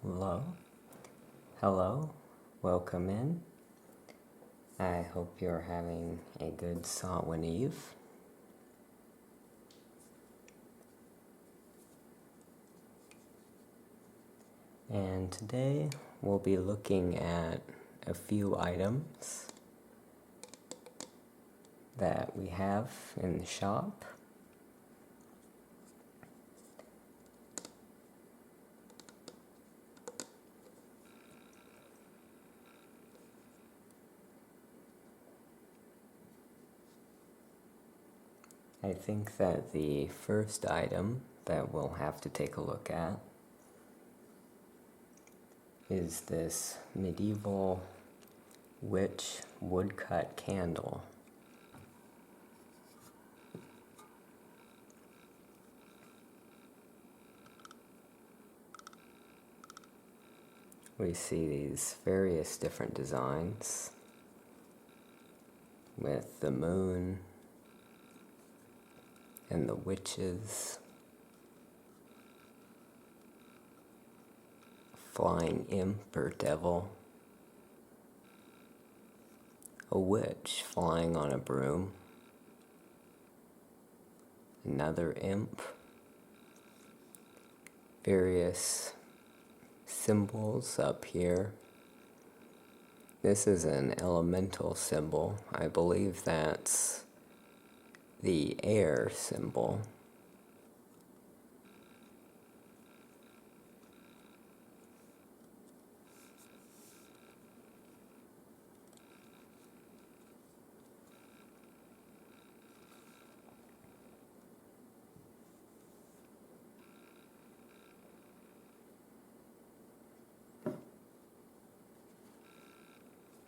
Hello, hello, welcome in. I hope you're having a good Samhain Eve. And today we'll be looking at a few items that we have in the shop. I think that the first item that we'll have to take a look at is this medieval witch woodcut candle. We see these various different designs with the moon and the witches, flying imp or devil, a witch flying on a broom, another imp, various symbols up here. This is an elemental symbol. I believe that's the air symbol.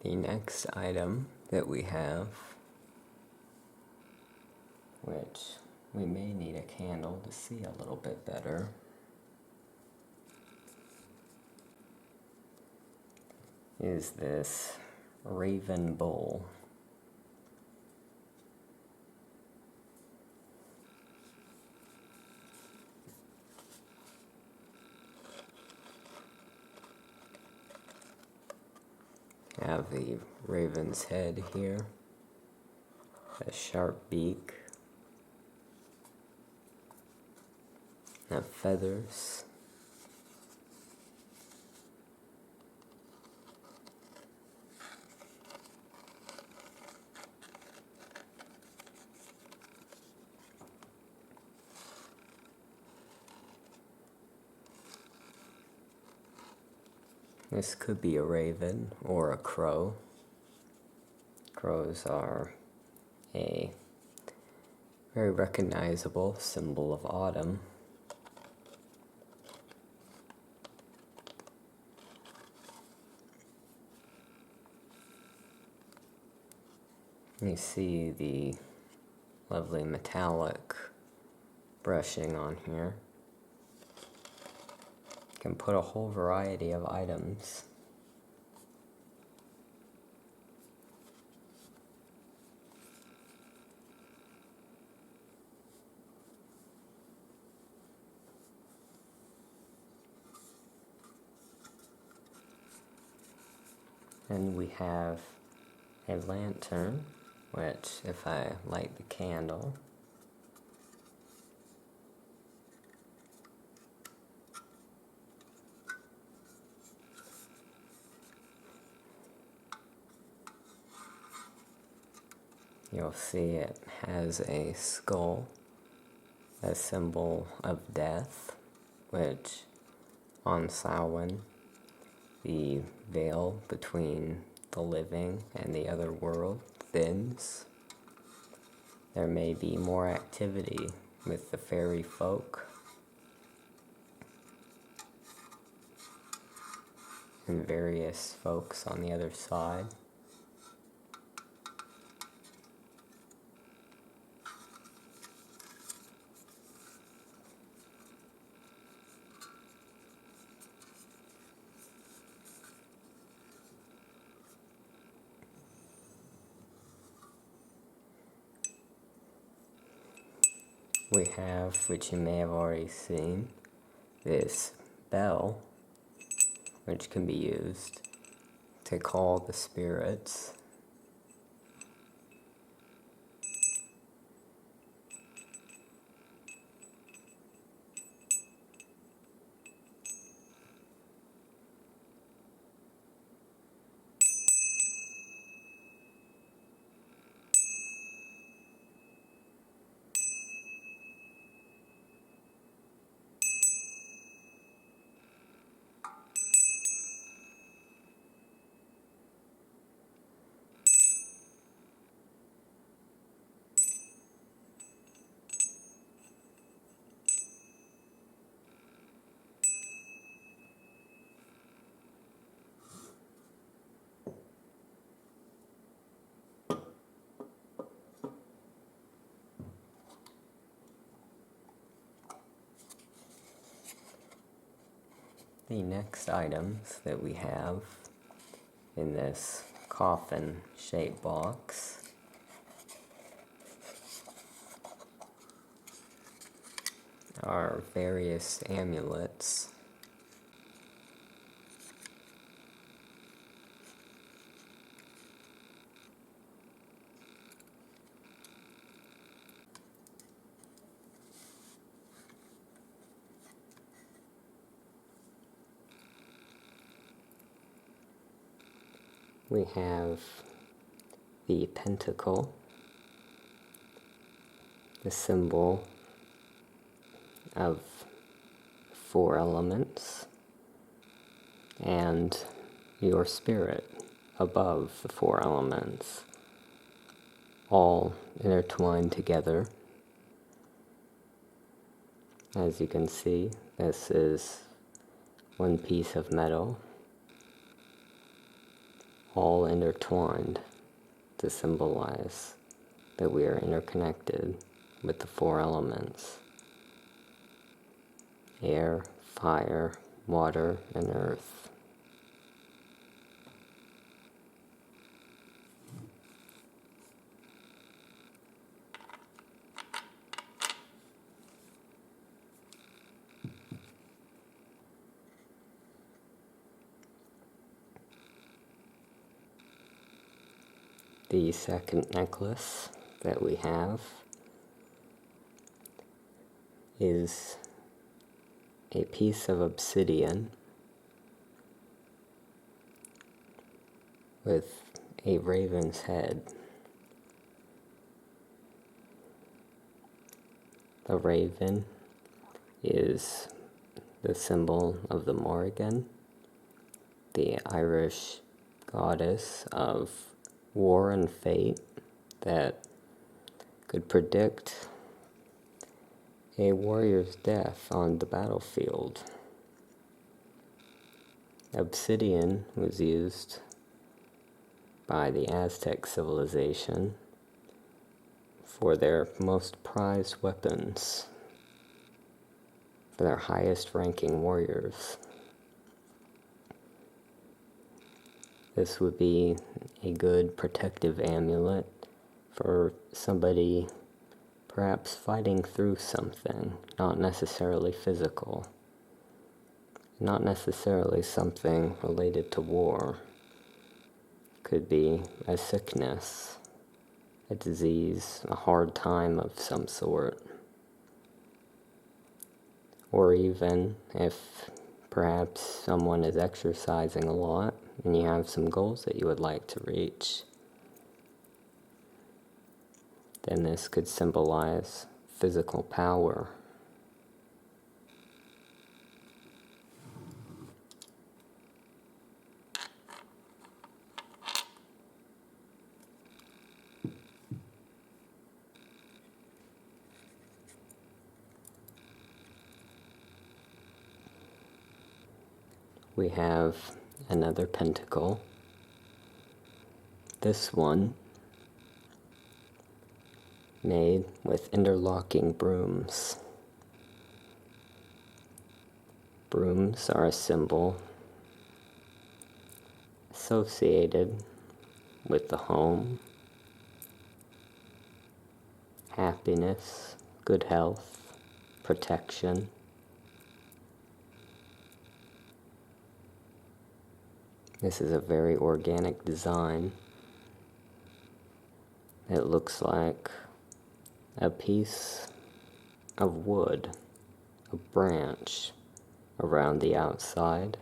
The next item that we have, which we may need a candle to see a little bit better, is this raven bowl. Have the raven's head here, a sharp beak, have feathers, this could be a raven or a crow. Crows are a very recognizable symbol of autumn. You see the lovely metallic brushing on here. You can put a whole variety of items. And we have a lantern, which if I light the candle, you'll see it has a skull, a symbol of death, which on Samhain, the veil between the living and the other world thins. There may be more activity with the fairy folk and various folks on the other side. We have, which you may have already seen, this bell which can be used to call the spirits. The next items that we have in this coffin-shaped box are various amulets. We have the pentacle, the symbol of 4 elements, and your spirit above the 4 elements, all intertwined together. As you can see, this is one piece of metal, all intertwined to symbolize that we are interconnected with the 4 elements: air, fire, water, and earth. The second necklace that we have is a piece of obsidian with a raven's head. The raven is the symbol of the Morrigan, the Irish goddess of war and fate that could predict a warrior's death on the battlefield. Obsidian was used by the Aztec civilization for their most prized weapons, for their highest ranking warriors. This would be a good protective amulet for somebody perhaps fighting through something, not necessarily physical, not necessarily something related to war. Could be a sickness, a disease, a hard time of some sort. Or even if perhaps someone is exercising a lot and you have some goals that you would like to reach, then this could symbolize physical power. We have another pentacle. This one made with interlocking brooms. Brooms are a symbol associated with the home, happiness, good health, protection. This is a very organic design. It looks like a piece of wood, a branch around the outside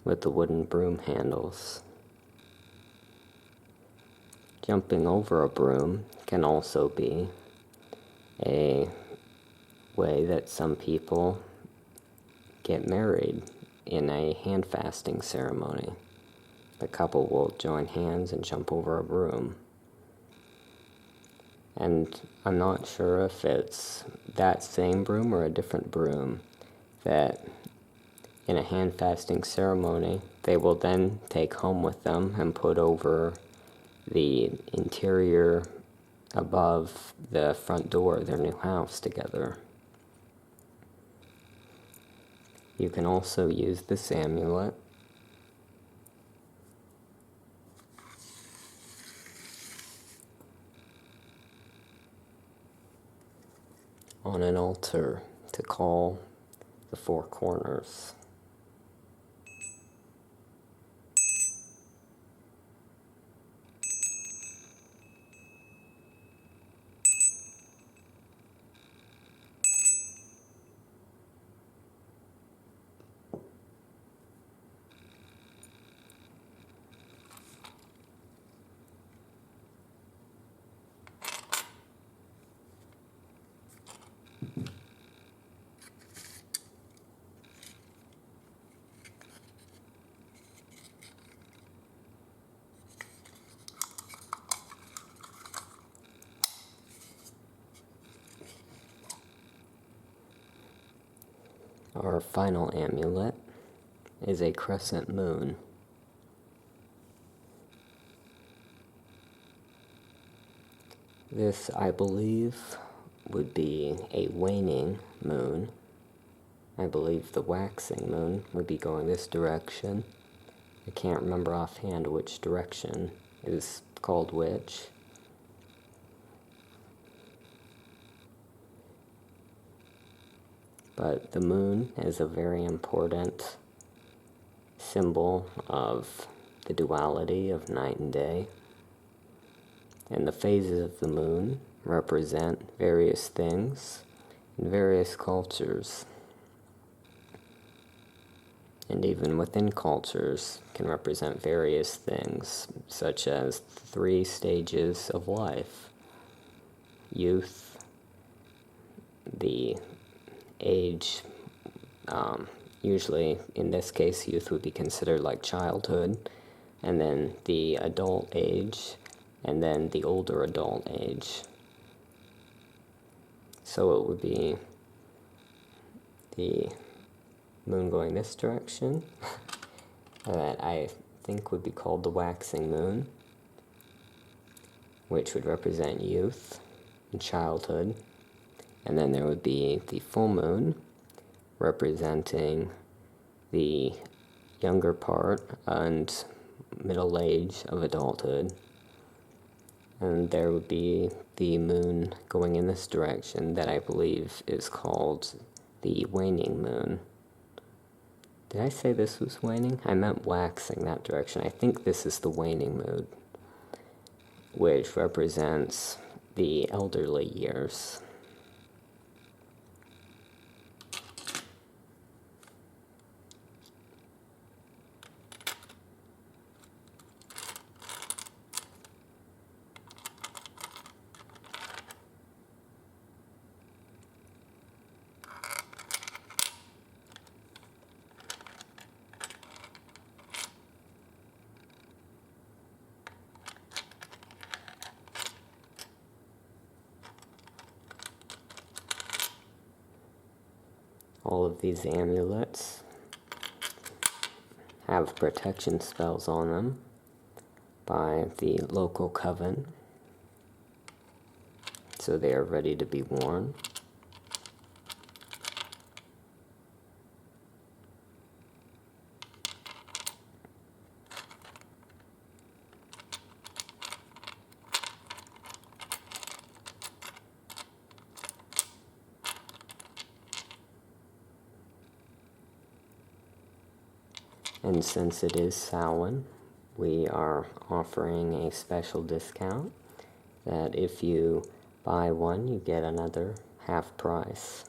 with the wooden broom handles. Jumping over a broom can also be a way that some people get married in a hand fasting ceremony. The couple will join hands and jump over a broom. And I'm not sure if it's that same broom or a different broom that in a hand fasting ceremony they will then take home with them and put over the interior above the front door of their new house together. You can also use this amulet on an altar to call the four corners. Our final amulet is a crescent moon. This, I believe, would be a waning moon. I believe the waxing moon would be going this direction. I can't remember offhand which direction is called which. But the moon is a very important symbol of the duality of night and day. And the phases of the moon represent various things in various cultures. And even within cultures can represent various things, such as 3 stages of life: youth, the age, usually in this case youth would be considered like childhood, and then the adult age, and then the older adult age. So it would be the moon going this direction, that I think would be called the waxing moon, which would represent youth and childhood. And then there would be the full moon, representing the younger part and middle age of adulthood. And there would be the moon going in this direction that I believe is called the waning moon. Did I say this was waning? I meant waxing that direction. I think this is the waning moon, which represents the elderly years. All of these amulets have protection spells on them by the local coven, so they are ready to be worn. And since it is Samhain, we are offering a special discount that if you buy one, you get another half price.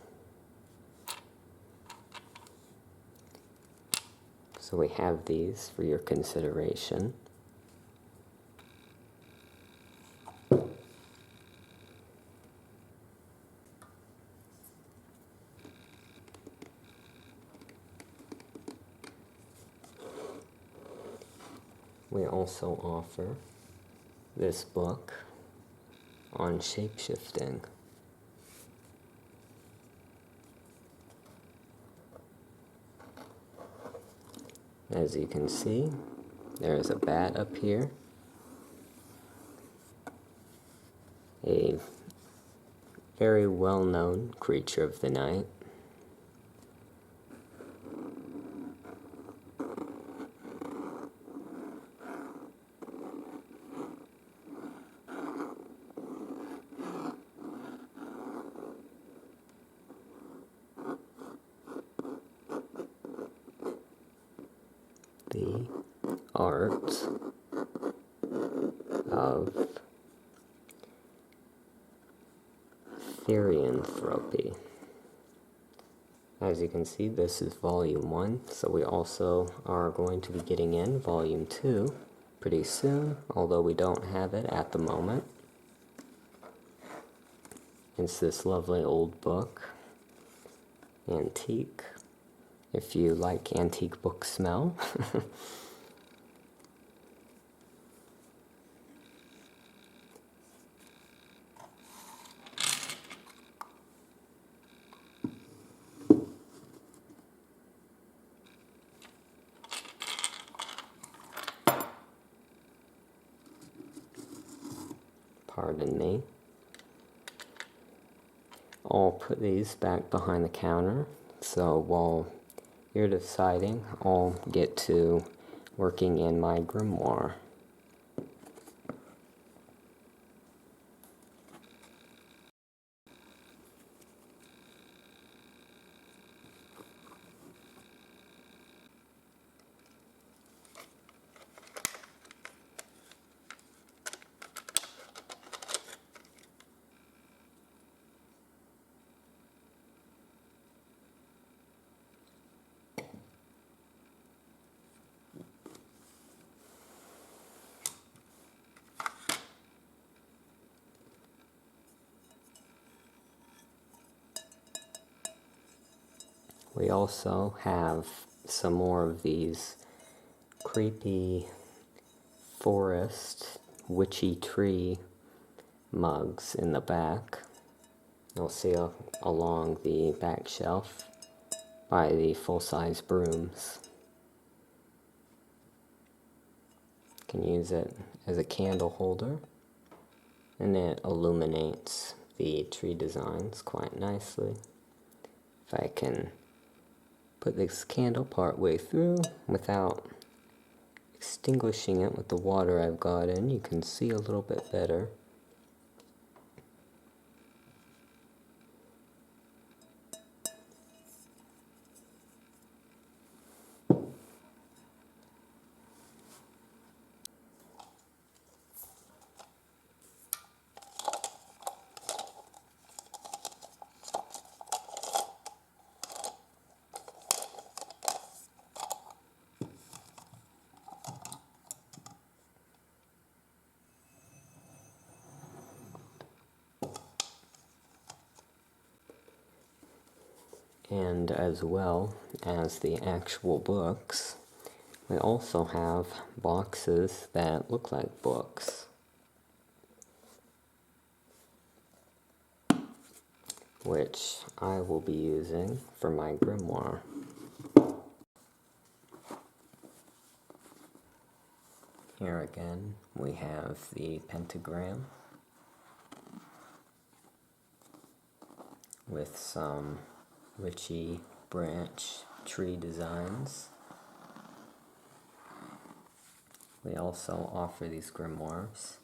So we have these for your consideration. We also offer this book on shapeshifting. As you can see, there is a bat up here, a very well-known creature of the night. The art of therianthropy. As you can see, this is volume 1, so we also are going to be getting in volume 2 pretty soon, although we don't have it at the moment. It's this lovely old book, antique, if you like antique book smell. Pardon me. I'll put these back behind the counter, so while you're deciding, I'll get to working in my grimoire. We also have some more of these creepy forest witchy tree mugs in the back. You'll see along the back shelf by the full-size brooms. You can use it as a candle holder, and it illuminates the tree designs quite nicely. If I can put this candle part way through without extinguishing it with the water I've got in, you can see a little bit better. And as well as the actual books, we also have boxes that look like books, which I will be using for my grimoire. Here again, we have the pentagram with some witchy branch tree designs. We also offer these grimoires.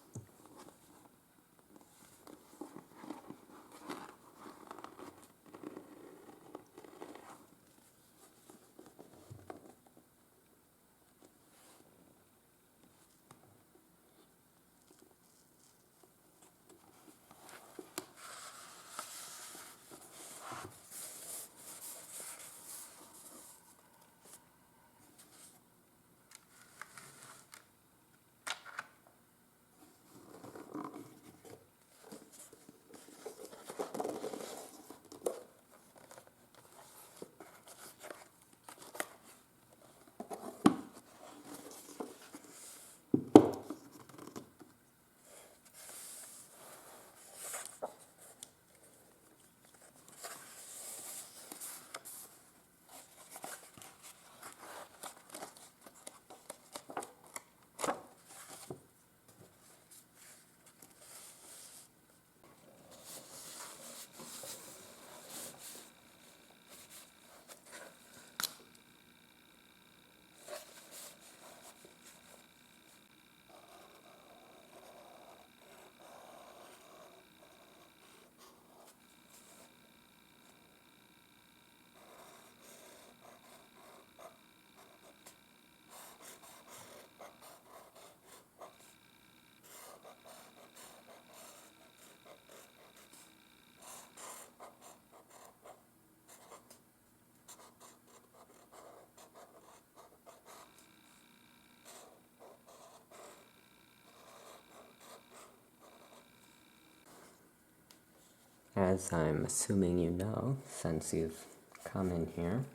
as I'm assuming you know, since you've come in here,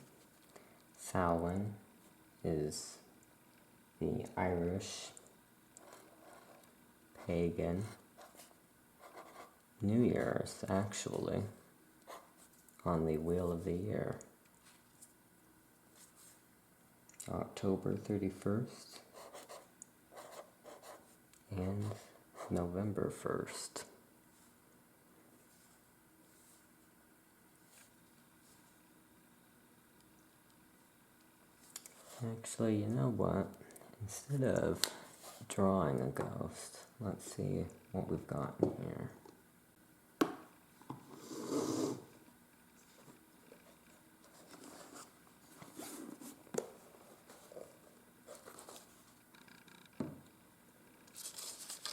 Salem is the Irish Pagan New Year's, actually, on the Wheel of the Year. October 31st and November 1st. Actually, you know what? Instead of drawing a ghost, let's see what we've got in here.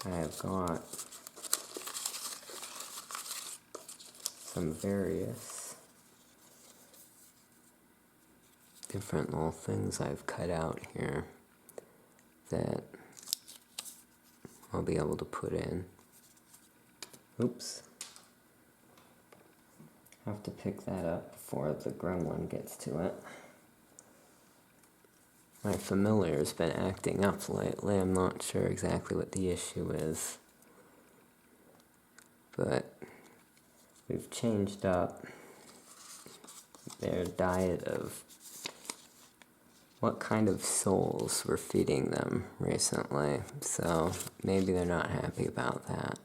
I've got some various different little things I've cut out here that I'll be able to put in. Oops. Have to pick that up before the gremlin gets to it. My familiar's been acting up lately. I'm not sure exactly what the issue is, but we've changed up their diet of what kind of souls we're feeding them recently, so maybe they're not happy about that.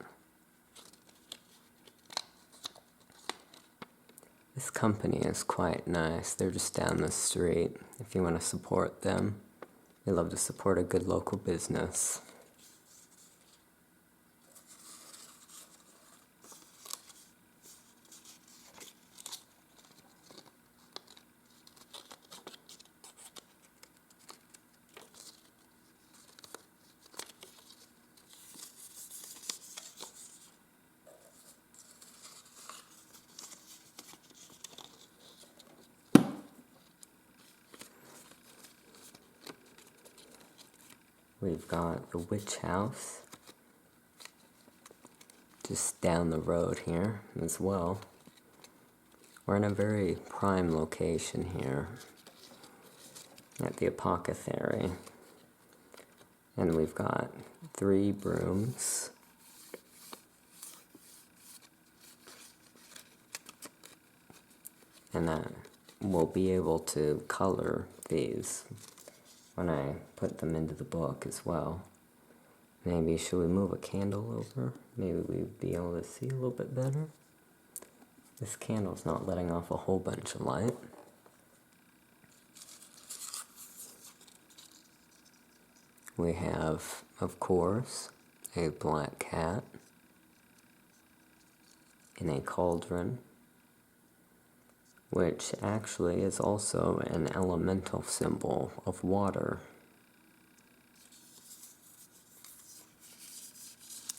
This company is quite nice. They're just down the street. If you want to support them, they love to support a good local business. We've got the witch house just down the road here as well. We're in a very prime location here at the apothecary. And we've got 3 brooms. And we'll be able to color these when I put them into the book as well. Maybe should we move a candle over? Maybe we'd be able to see a little bit better. This candle's not letting off a whole bunch of light. We have, of course, a black cat in a cauldron, which actually is also an elemental symbol of water.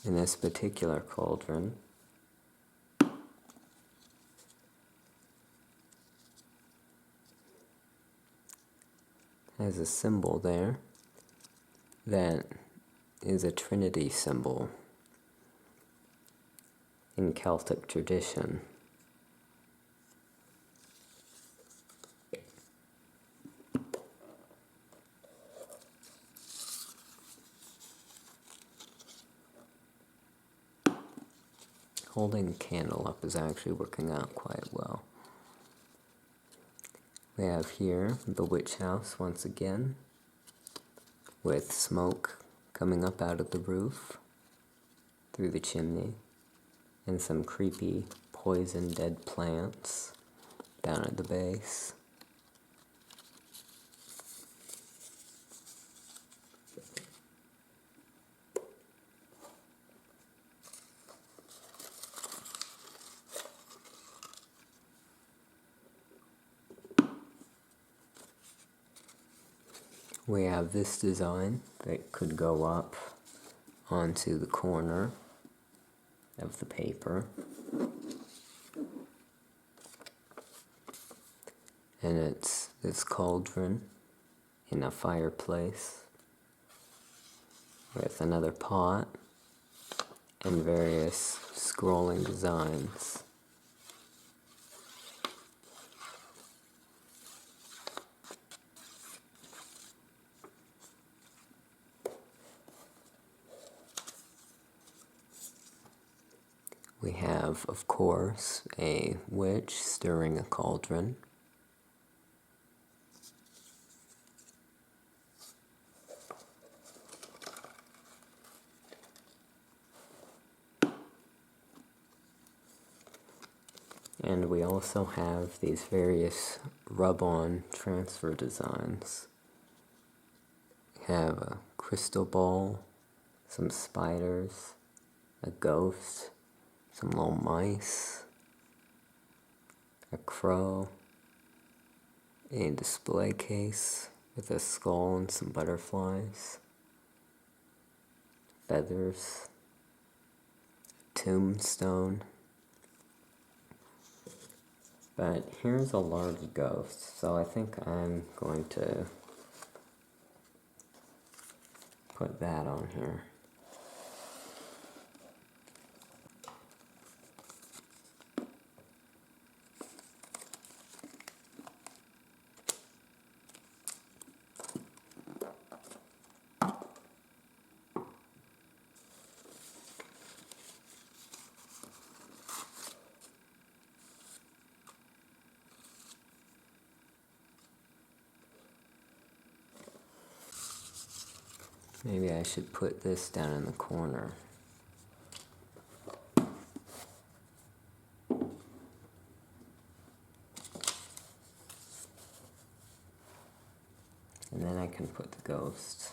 In this particular cauldron, has a symbol there that is a Trinity symbol in Celtic tradition. Holding the candle up is actually working out quite well. We have here the witch house once again, with smoke coming up out of the roof through the chimney, and some creepy poison dead plants down at the base. We have this design that could go up onto the corner of the paper. And it's this cauldron in a fireplace with another pot and various scrolling designs We have, of course, a witch stirring a cauldron. And we also have these various rub-on transfer designs. We have a crystal ball, some spiders, a ghost, some little mice, a crow, a display case with a skull and some butterflies, feathers, tombstone. But here's a large ghost, so I think I'm going to put that on here. Maybe I should put this down in the corner. And then I can put the ghost.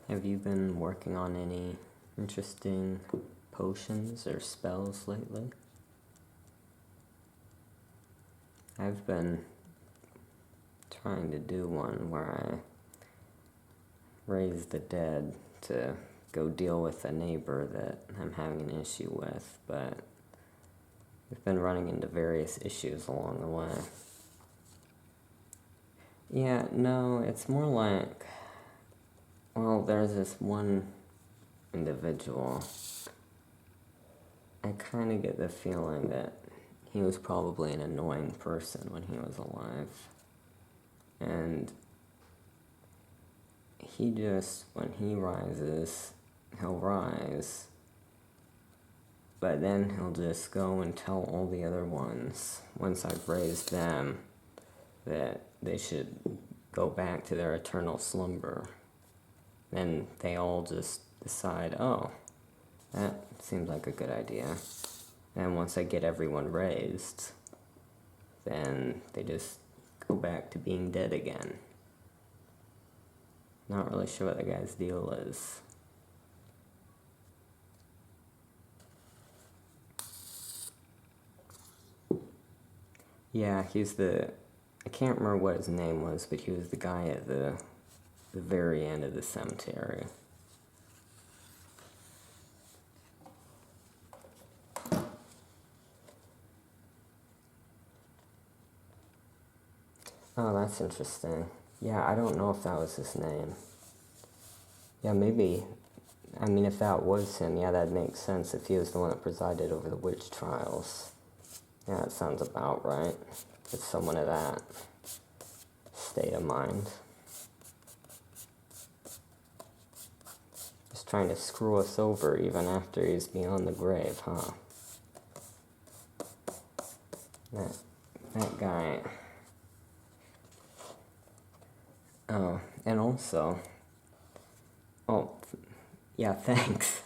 Have you been working on any interesting potions or spells lately? I've been trying to do one where I raise the dead to go deal with a neighbor that I'm having an issue with, but we've been running into various issues along the way. Yeah, no, it's more like, well, there's this one individual. I kind of get the feeling that he was probably an annoying person when he was alive. And he just, when he rises, he'll rise. But then he'll just go and tell all the other ones, once I've raised them, that they should go back to their eternal slumber. Then they all just decide, oh, that seems like a good idea. And once I get everyone raised, then they just go back to being dead again. Not really sure what the guy's deal is. Yeah, I can't remember what his name was, but he was the guy at the very end of the cemetery. Oh, that's interesting. Yeah, I don't know if that was his name. Yeah, maybe. I mean, if that was him, yeah, that makes sense if he was the one that presided over the witch trials. Yeah, that sounds about right. It's someone of that state of mind. Just trying to screw us over even after he's beyond the grave, huh? That guy. Oh, and also, yeah, thanks.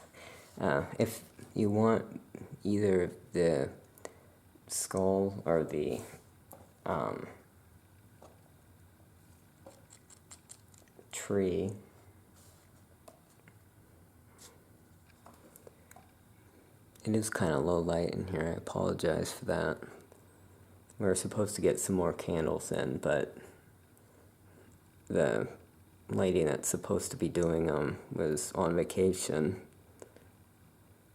If you want either the skull or the tree, it is kind of low light in here. I apologize for that. We were supposed to get some more candles in, but the lady that's supposed to be doing them was on vacation.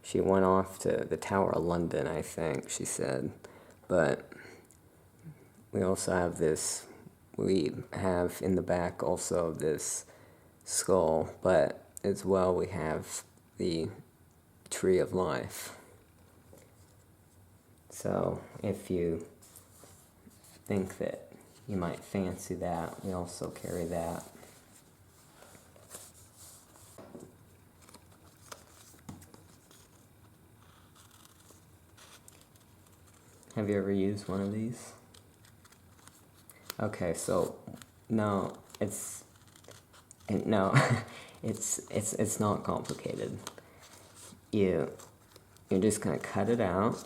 She went off to the Tower of London, I think, she said. But we also have we have in the back also this skull, but as well we have the tree of life. So if you think that you might fancy that, we also carry that. Have you ever used one of these? Okay, so no, it's not complicated. You're just gonna cut it out.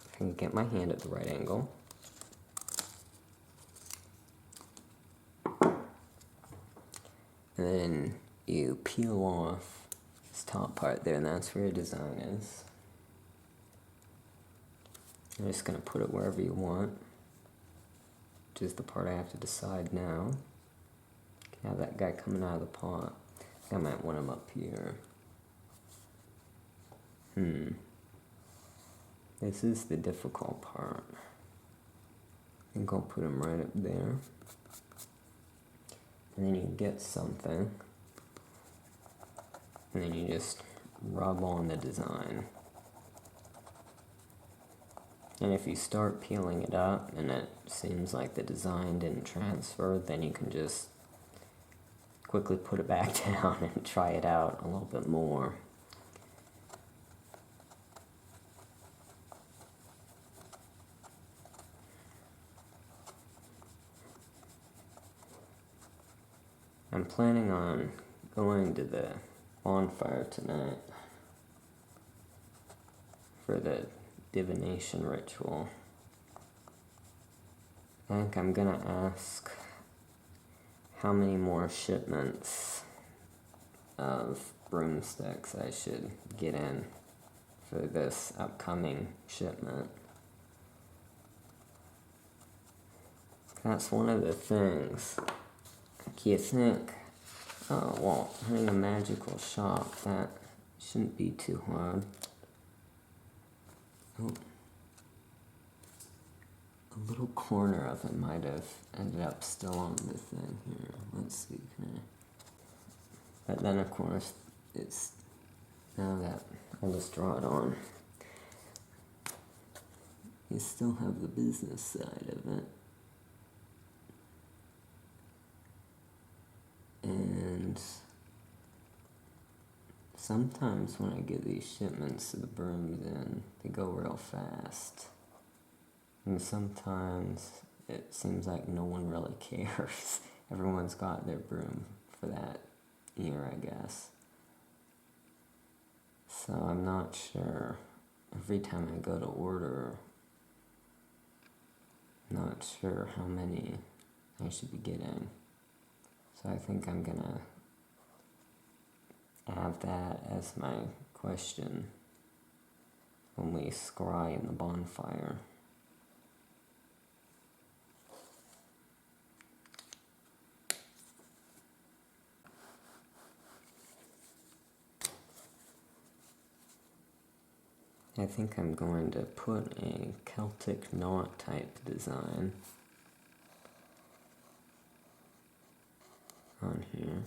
If I can get my hand at the right angle. And then you peel off this top part there, and that's where your design is. I'm just going to put it wherever you want, which is the part I have to decide now. You have that guy coming out of the pot. I might want him up here. This is the difficult part. I think I'll put him right up there. And then you get something. And then you just rub on the design. And if you start peeling it up and it seems like the design didn't transfer, then you can just quickly put it back down and try it out a little bit more. I'm planning on going to the bonfire tonight for the divination ritual. I think I'm gonna ask how many more shipments of broomsticks I should get in for this upcoming shipment. That's one of the things. You think, oh, well, having a magical shop, that shouldn't be too hard. Oh. A little corner of it might have ended up still on the thing here. Let's see. But then, of course, it's now that I'll just draw it on. You still have the business side of it. And sometimes when I get these shipments of the brooms in, they go real fast. And sometimes it seems like no one really cares. Everyone's got their broom for that year, I guess. So I'm not sure. Every time I go to order, I'm not sure how many I should be getting. So I think I'm gonna have that as my question when we scry in the bonfire. I think I'm going to put a Celtic knot type design on here.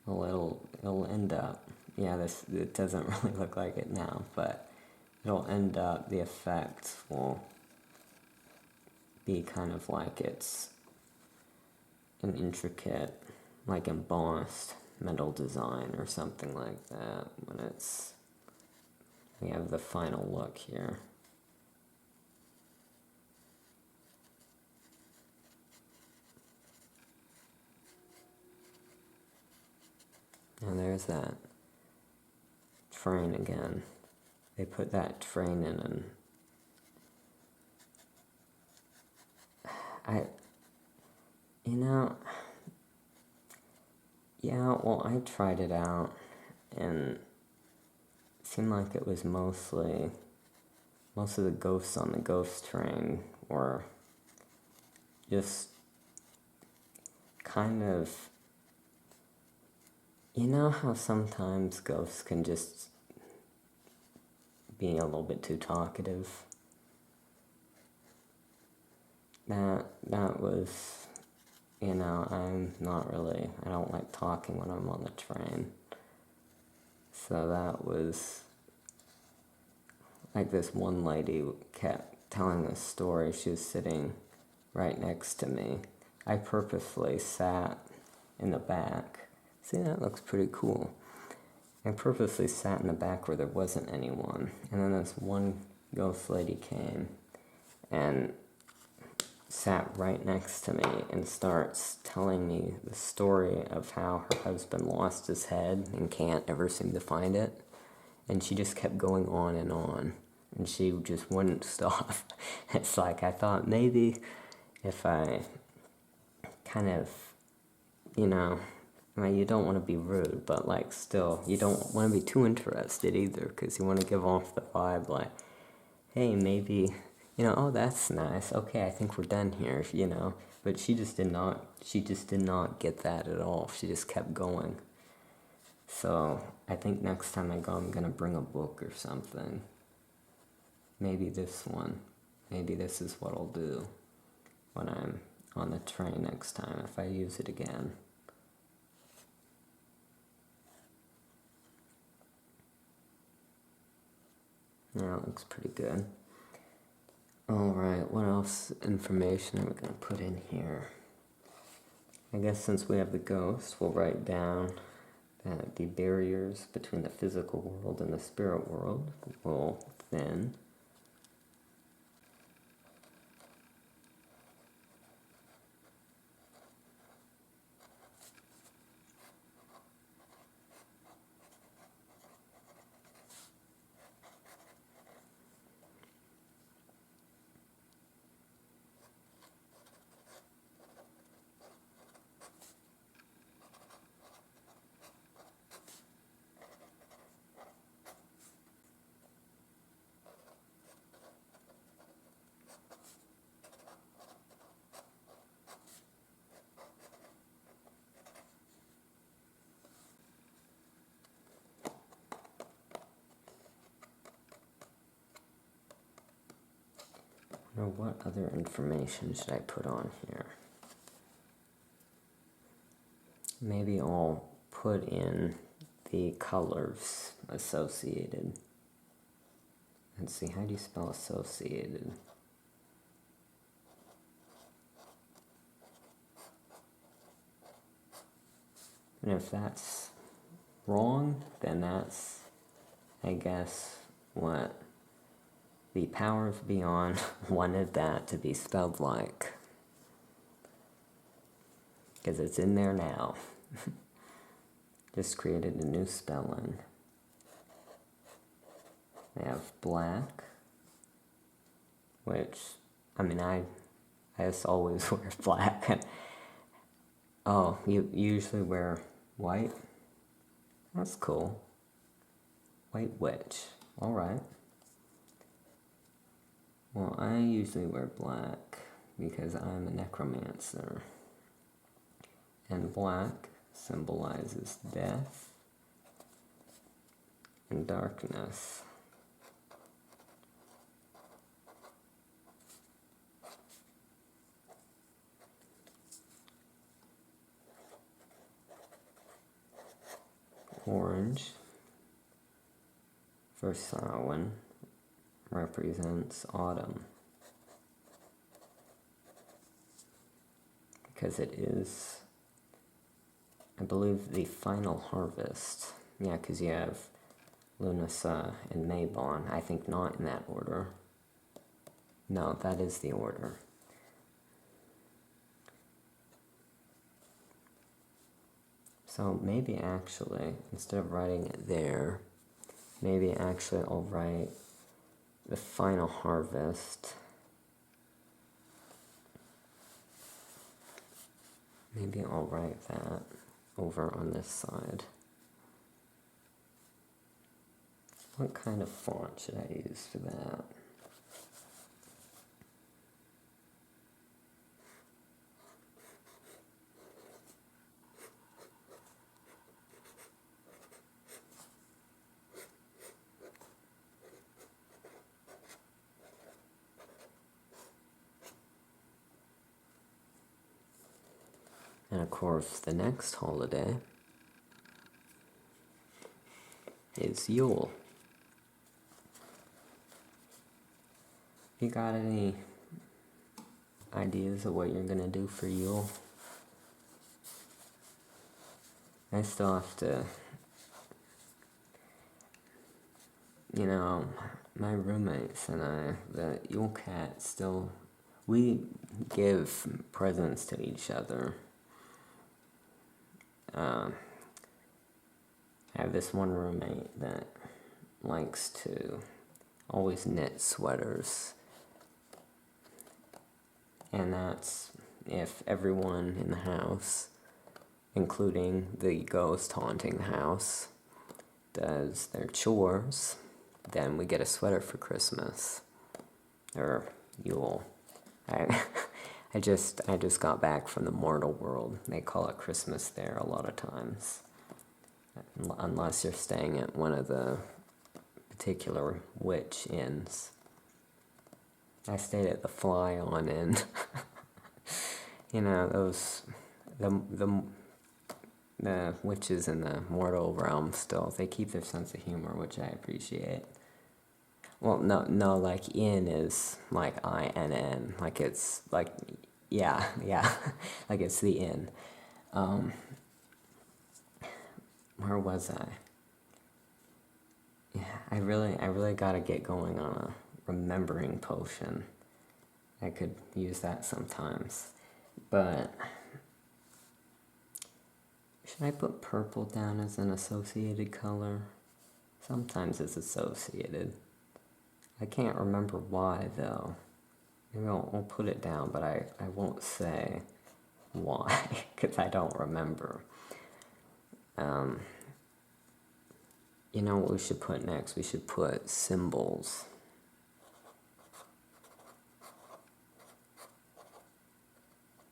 Well, it'll end up, yeah, it doesn't really look like it now, but it'll end up, the effect will be kind of like it's an intricate, like embossed metal design or something like that when we have the final look here. And there's that train again. They put that train in, and I tried it out, and it seemed like it was most of the ghosts on the ghost train were just kind of, you know how sometimes ghosts can just be a little bit too talkative? That was I'm not really, I don't like talking when I'm on the train. So that was, like, this one lady kept telling this story. She was sitting right next to me. I purposely sat in the back. See, that looks pretty cool. I purposely sat in the back where there wasn't anyone. And then this one ghost lady came and sat right next to me and starts telling me the story of how her husband lost his head and can't ever seem to find it. And she just kept going on, and she just wouldn't stop. It's like, I thought maybe if I kind of, I mean, you don't want to be rude, but, like, still, you don't want to be too interested either, because you want to give off the vibe, like, hey, maybe, oh, that's nice, okay, I think we're done here, but she just did not get that at all. She just kept going. So I think next time I go, I'm gonna bring a book or something. Maybe this one. Maybe this is what I'll do when I'm on the train next time, if I use it again. Yeah, it looks pretty good. Alright, what else information are we going to put in here? I guess since we have the ghost, we'll write down that the barriers between the physical world and the spirit world will thin. Now, what other information should I put on here? Maybe I'll put in the colors associated. Let's see, how do you spell associated? And if that's wrong, then that's, I guess, what the powers beyond wanted that to be spelled like. Because it's in there now. Just created a new spelling. They have black, which, I mean, I just always wear black. Oh, you usually wear white? That's cool. White witch. Alright. Well, I usually wear black because I'm a necromancer. And black symbolizes death and darkness. Orange for Samhain represents autumn, because it is, I believe, the final harvest. Yeah, because you have Lunasa and Mabon. I think not in that order. No, that is the order. So maybe actually, instead of writing it there, maybe actually I'll write the final harvest. Maybe I'll write that over on this side. What kind of font should I use for that? And of course, the next holiday is Yule. You got any ideas of what you're gonna do for Yule? I still have to, my roommates and I, the Yule Cat still, we give presents to each other. I have this one roommate that likes to always knit sweaters. And that's if everyone in the house, including the ghost haunting the house, does their chores, then we get a sweater for Christmas. Or Yule. I just got back from the mortal world. They call it Christmas there a lot of times. Unless you're staying at one of the particular witch inns. I stayed at the Fly On Inn. Those the witches in the mortal realm still, they keep their sense of humor, which I appreciate. Well, no, like inn is like INN, like it's like, yeah, like it's the inn. Where was I? Yeah, I really gotta get going on a remembering potion. I could use that sometimes. But should I put purple down as an associated color? Sometimes it's associated. I can't remember why though. Maybe I'll put it down, but I won't say why, because I don't remember. You know what we should put next? We should put symbols.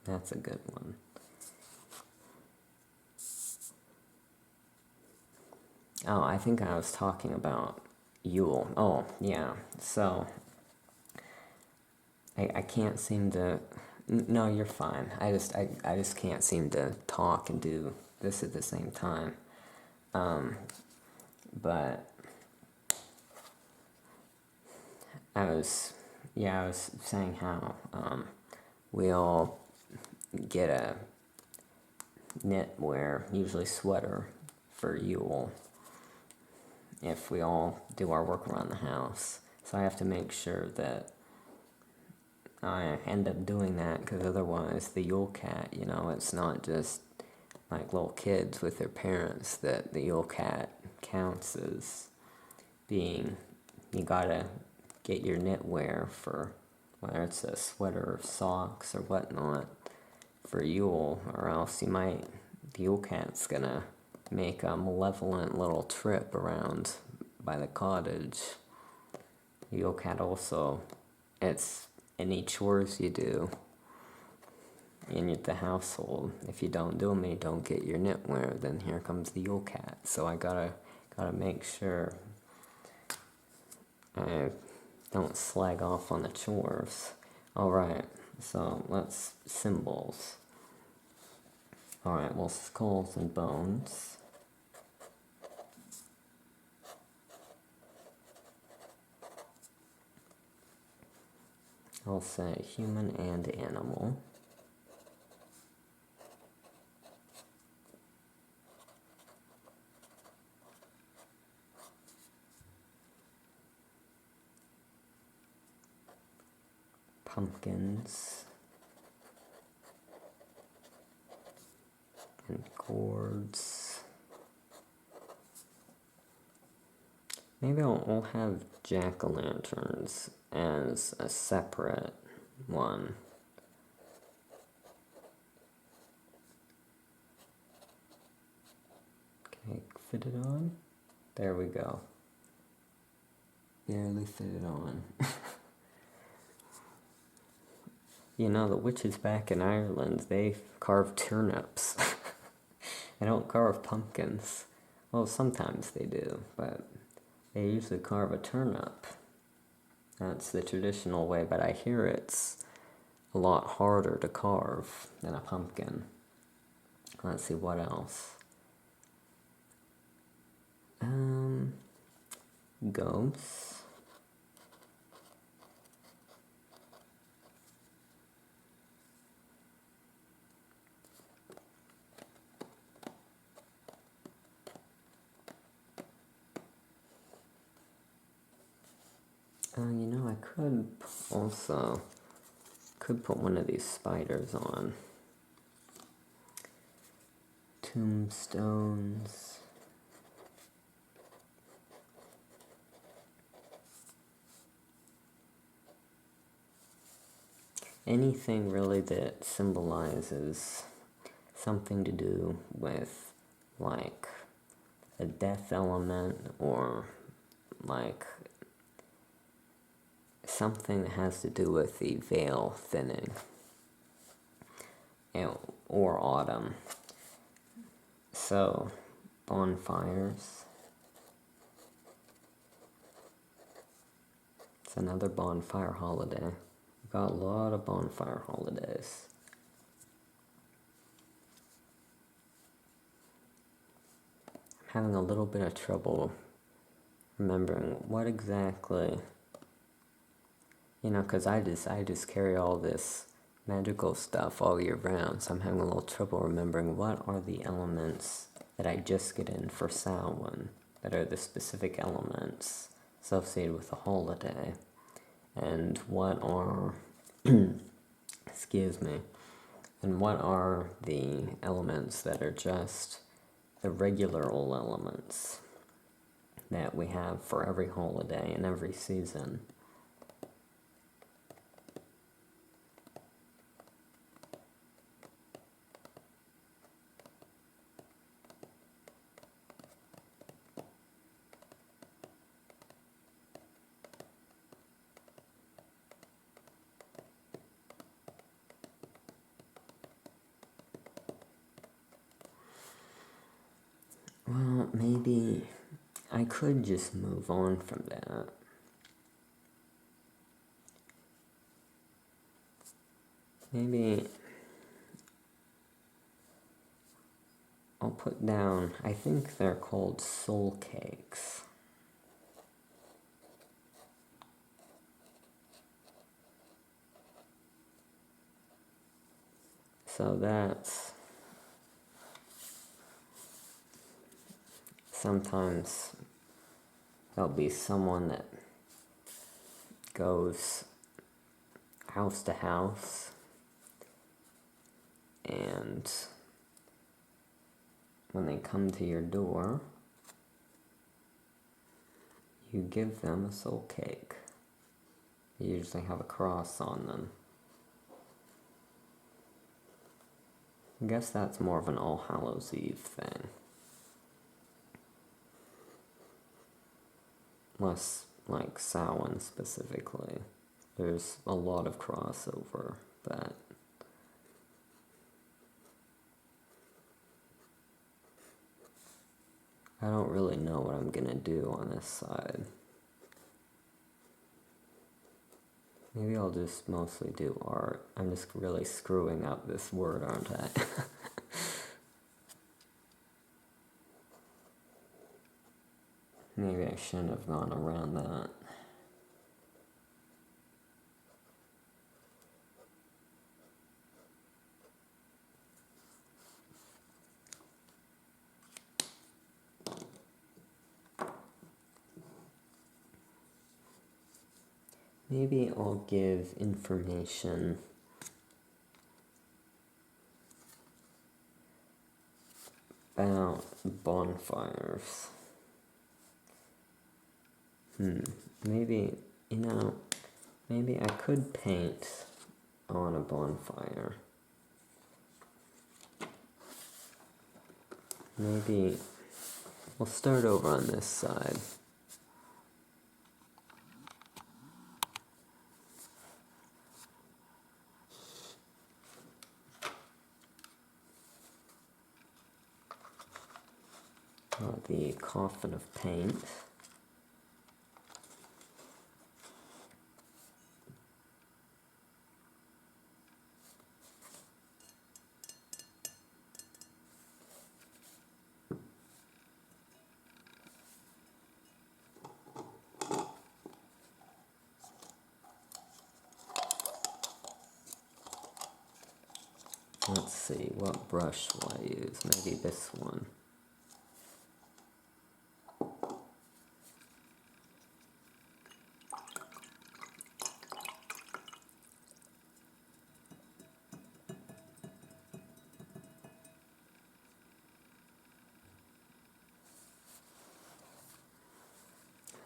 That's a good one. Oh, I think I was talking about Yule. Oh, yeah. So, I can't seem to... No, you're fine. I just can't seem to talk and do this at the same time. But I was saying how we all get a knitwear, usually sweater, for Yule if we all do our work around the house. So I have to make sure that I end up doing that, because otherwise the Yule Cat, it's not just like little kids with their parents, that the Yule Cat counts as being, you gotta get your knitwear for, whether it's a sweater or socks or whatnot, for Yule, or else the Yule Cat's gonna make a malevolent little trip around by the cottage. The Yule Cat also, it's any chores you do in the household, if you don't do them and you don't get your knitwear, then here comes the Yule Cat. So I gotta make sure I don't slag off on the chores. Alright, so let's symbols. Alright, well, skulls and bones. I'll say human and animal. Pumpkins. And gourds. Maybe I'll have jack-o'-lanterns as a separate one. Okay, fit it on. There we go. Barely fit it on. The witches back in Ireland, they carve turnips. They don't carve pumpkins. Well, sometimes they do, but they usually carve a turnip. That's the traditional way, but I hear it's a lot harder to carve than a pumpkin. Let's see, what else? Ghosts. I could put one of these spiders on. Tombstones. Anything really that symbolizes something to do with, like, a death element, or, like, something that has to do with the veil thinning, or autumn. So, bonfires. It's another bonfire holiday. We've got a lot of bonfire holidays. I'm having a little bit of trouble remembering what exactly, because I just carry all this magical stuff all year round, so I'm having a little trouble remembering what are the elements that I just get in for Samhain, that are the specific elements associated with the holiday, and what are, excuse me, and what are the elements that are just the regular old elements that we have for every holiday and every season. Well, maybe I could just move on from that. Maybe I'll put down, I think they're called soul cakes. So that's, sometimes there'll be someone that goes house to house, and when they come to your door, you give them a soul cake. You usually have a cross on them. I guess that's more of an All Hallows Eve thing. Less like Samhain specifically. There's a lot of crossover, but I don't really know what I'm gonna do on this side. Maybe I'll just mostly do art. I'm just really screwing up this word, aren't I? Maybe I shouldn't have gone around that. Maybe I'll give information about bonfires. Maybe, maybe I could paint on a bonfire. Maybe we'll start over on this side. The coffin of paint. Let's see, what brush will I use? Maybe this one.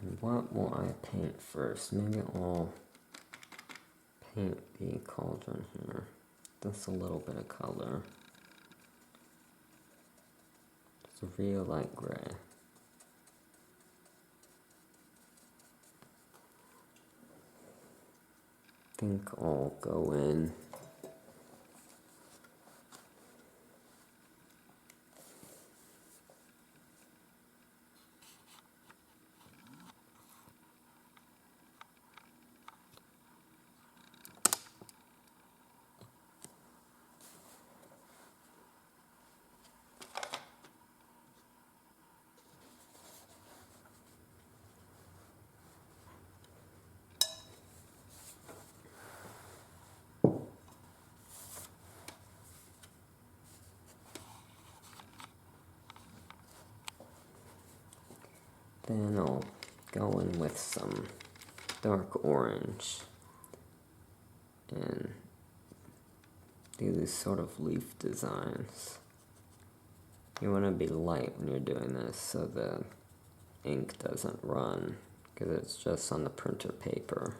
And what will I paint first? Maybe I'll paint the cauldron here. Just a little bit of color. It's a real light gray. I think I'll go in then I'll go in with some dark orange and do these sort of leaf designs. You want to be light when you're doing this so the ink doesn't run, because it's just on the printer paper.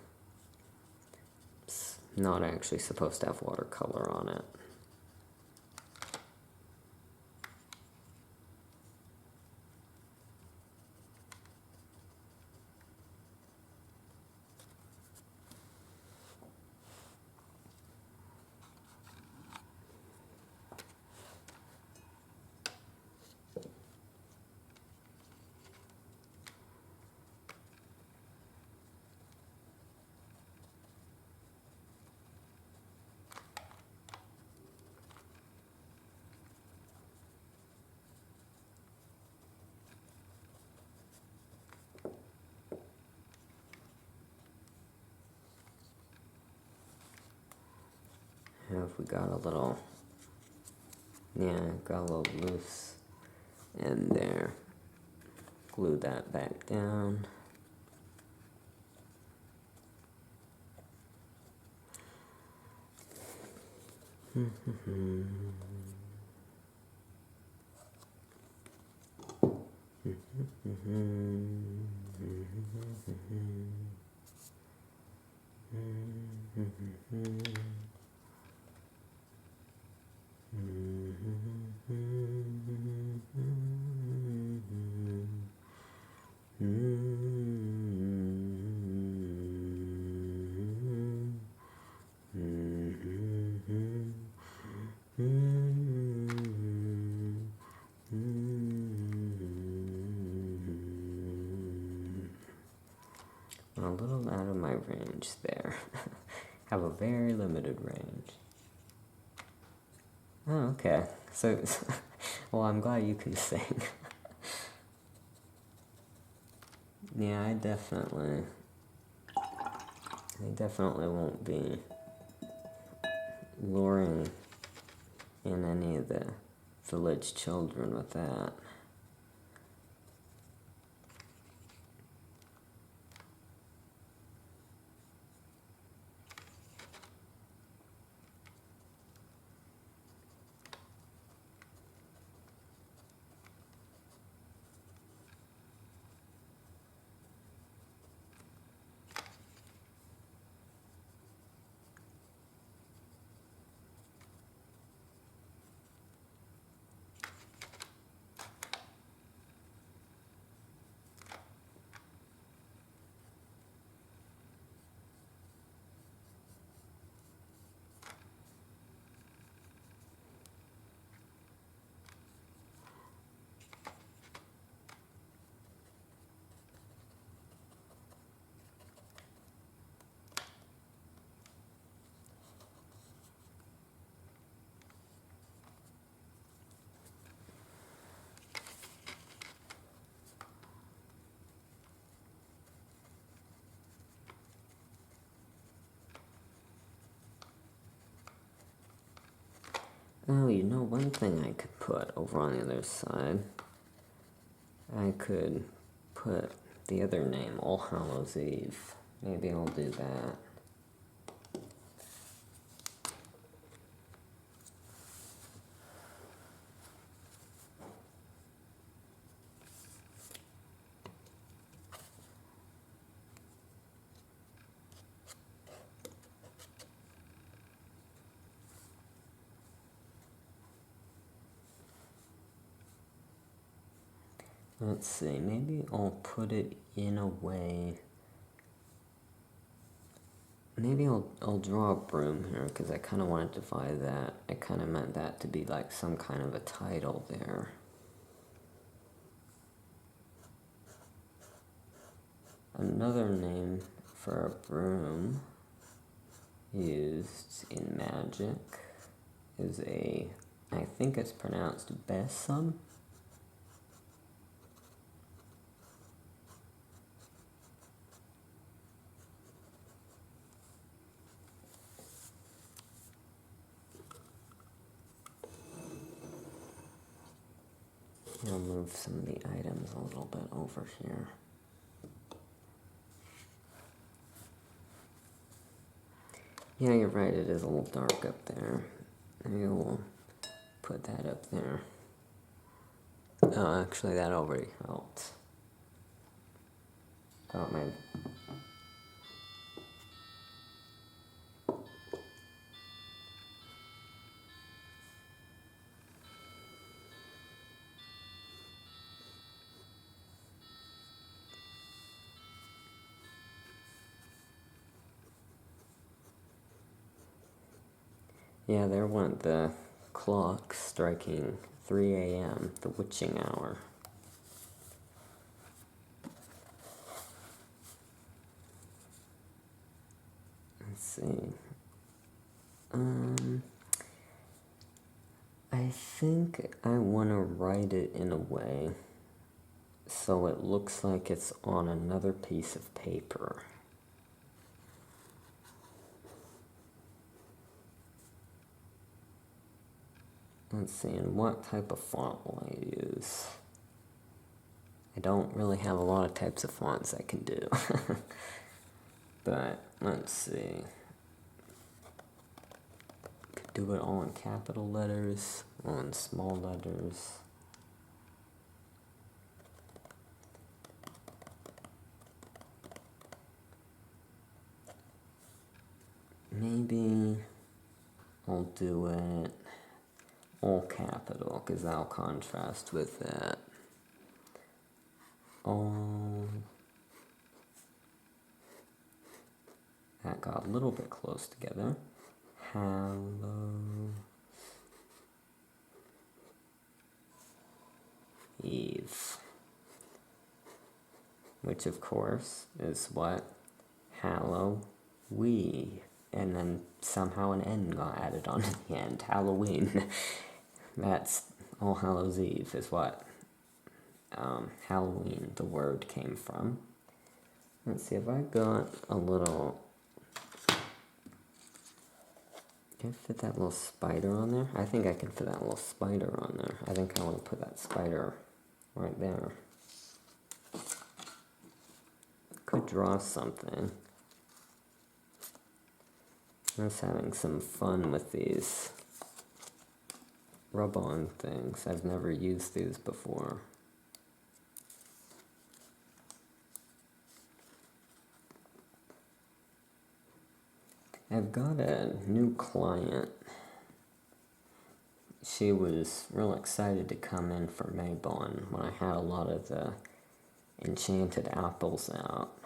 It's not actually supposed to have watercolor on it. If we got a little, got a little loose in there, glue that back down. A little out of my range there. Have a very limited range. Oh, okay. So, well, I'm glad you can sing. Yeah, I definitely won't be luring in any of the village children with that. Oh, you know, one thing I could put over on the other side, I could put the other name, All Hallows Eve. Maybe I'll do that. Let's see, maybe I'll put it in a way. Maybe I'll draw a broom here, because I kind of want to divide that. I kind of meant that to be like some kind of a title there. Another name for a broom used in magic is I think it's pronounced besom. I'll move some of the items a little bit over here. Yeah, you're right, it is a little dark up there. Maybe we'll put that up there. Oh, actually, that already helped. Got my... Yeah, there went the clock striking 3 a.m., the witching hour. Let's see. I think I want to write it in a way so it looks like it's on another piece of paper. Let's see, and what type of font will I use? I don't really have a lot of types of fonts I can do. But, let's see. Could do it all in capital letters, or in small letters. Maybe I'll do it all capital, because that'll contrast with that. All... That got a little bit close together. Hallows Eve. Which, of course, is what? Hallow we. And then somehow an N got added on to the end. Halloween. That's All Hallows Eve is what Halloween, the word, came from. Let's see if I got a little... Can I fit that little spider on there? I think I can fit that little spider on there. I think I want to put that spider right there. Could draw something. I was having some fun with these rub-on things. I've never used these before. I've got a new client. She was real excited to come in for Maybon when I had a lot of the enchanted apples out.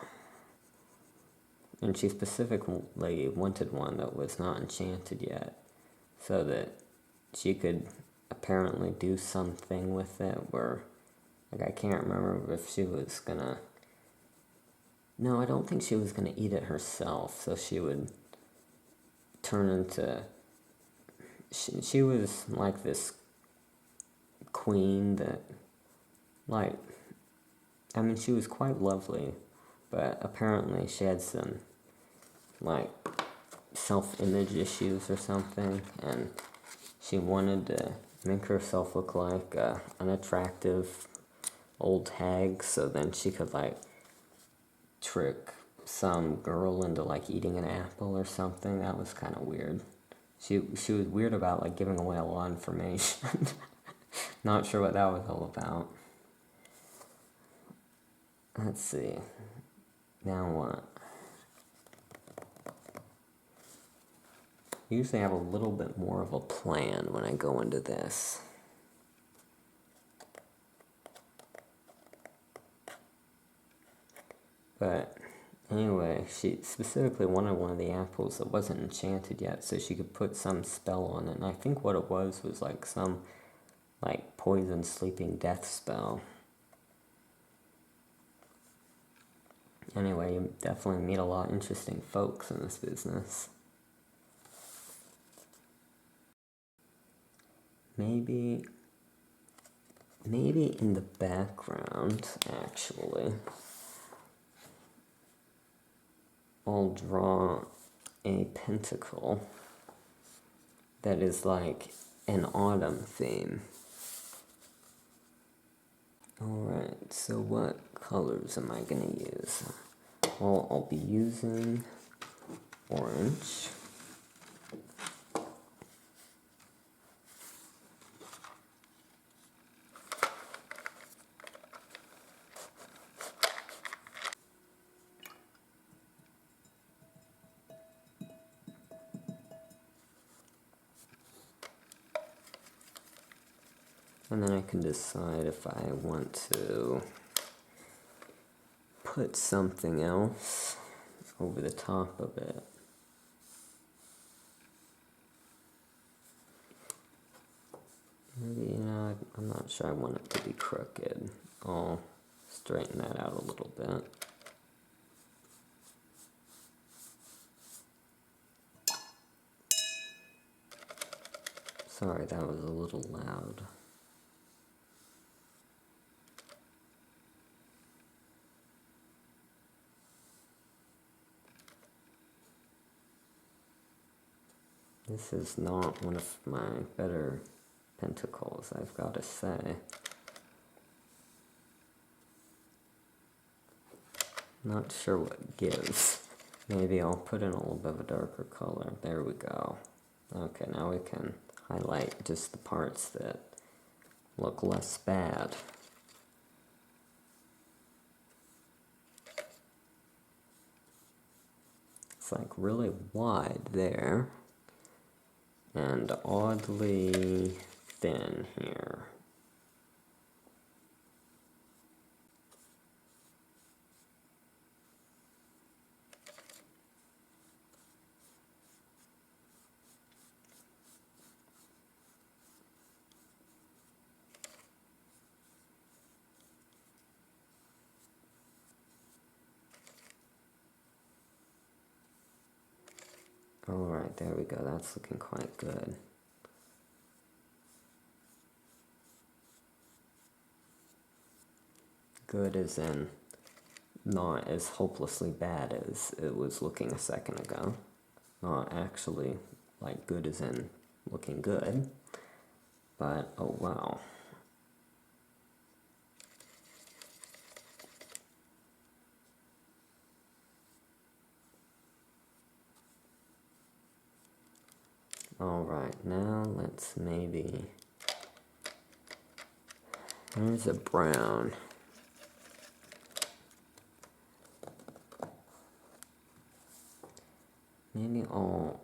And she specifically wanted one that was not enchanted yet, so that she could apparently do something with it where, like, I can't remember if she was gonna... No, I don't think she was gonna eat it herself, so she would turn into... She was like this queen that, like, I mean, she was quite lovely, but apparently she had some, like, self-image issues or something, and she wanted to make herself look like an unattractive old hag, so then she could, like, trick some girl into, like, eating an apple or something. That was kind of weird. She was weird about, like, giving away a lot of information. Not sure what that was all about. Let's see. Now what? Usually I have a little bit more of a plan when I go into this. But anyway, she specifically wanted one of the apples that wasn't enchanted yet, so she could put some spell on it. And I think what it was like some, like, poison sleeping death spell. Anyway, you definitely meet a lot of interesting folks in this business. Maybe in the background, actually, I'll draw a pentacle that is like an autumn theme. Alright, so what colors am I going to use? Well, I'll be using orange. And then I can decide if I want to put something else over the top of it. Maybe, I'm not sure I want it to be crooked. I'll straighten that out a little bit. Sorry, that was a little loud. This is not one of my better pentacles, I've got to say. Not sure what gives. Maybe I'll put in a little bit of a darker color. There we go. Okay, now we can highlight just the parts that look less bad. It's like really wide there. And oddly thin here. Alright, there we go. That's looking quite good. Good as in not as hopelessly bad as it was looking a second ago. Not actually like good as in looking good. But, oh wow. Alright, now let's maybe... There's a brown. Maybe I'll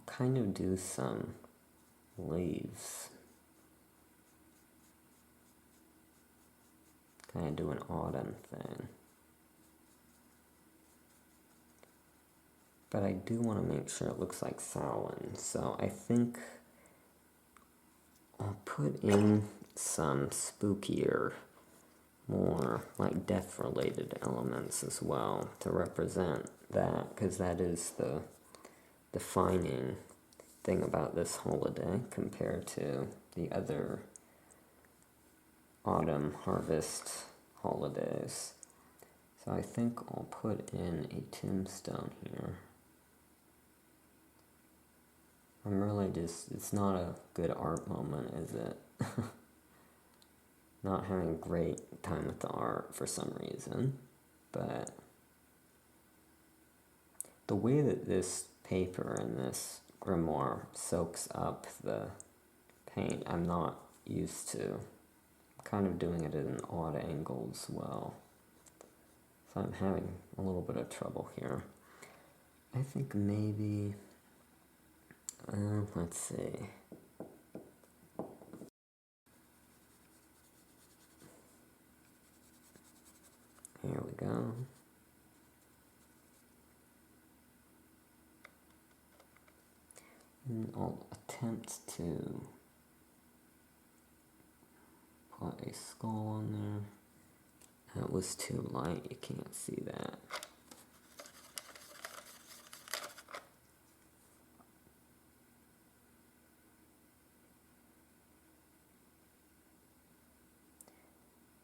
kind of do some leaves. Kind of do an autumn thing. But I do want to make sure it looks like Salem, so I think I'll put in some spookier, more like death-related elements as well to represent that, because that is the defining thing about this holiday compared to the other autumn harvest holidays. So I think I'll put in a tombstone here. I'm really just, it's not a good art moment, is it? Not having a great time with the art for some reason, but the way that this paper and this grimoire soaks up the paint, I'm not used to. I'm kind of doing it at an odd angle as well. So I'm having a little bit of trouble here. I think maybe, let's see. Here we go. And I'll attempt to put a skull on there. That was too light, you can't see that.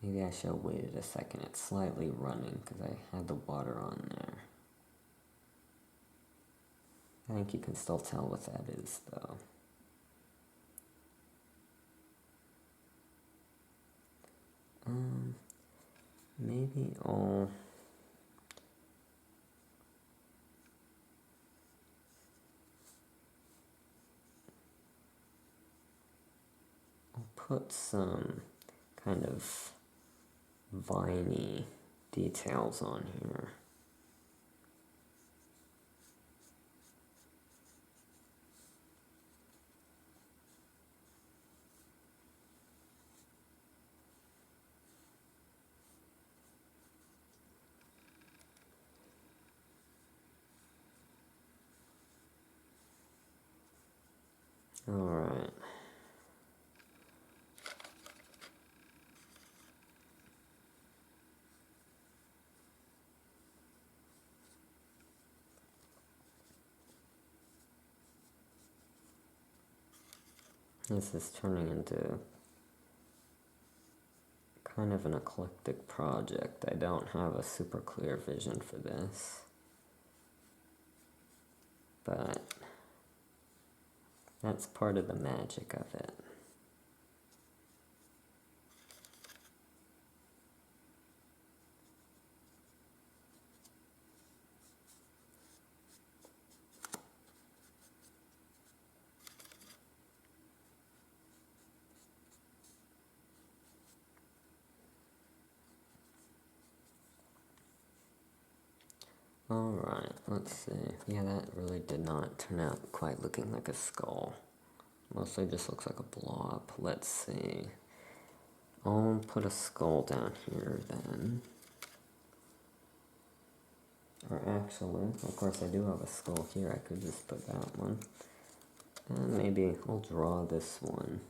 Maybe I should have waited a second. It's slightly running because I had the water on there. I think you can still tell what that is, though. Maybe I'll put some kind of viney details on here. Alright. This is turning into kind of an eclectic project. I don't have a super clear vision for this, but that's part of the magic of it. Alright, let's see. Yeah, that really did not turn out quite looking like a skull. Mostly just looks like a blob. Let's see. I'll put a skull down here then. Or actually, of course I do have a skull here. I could just put that one. And maybe I'll draw this one.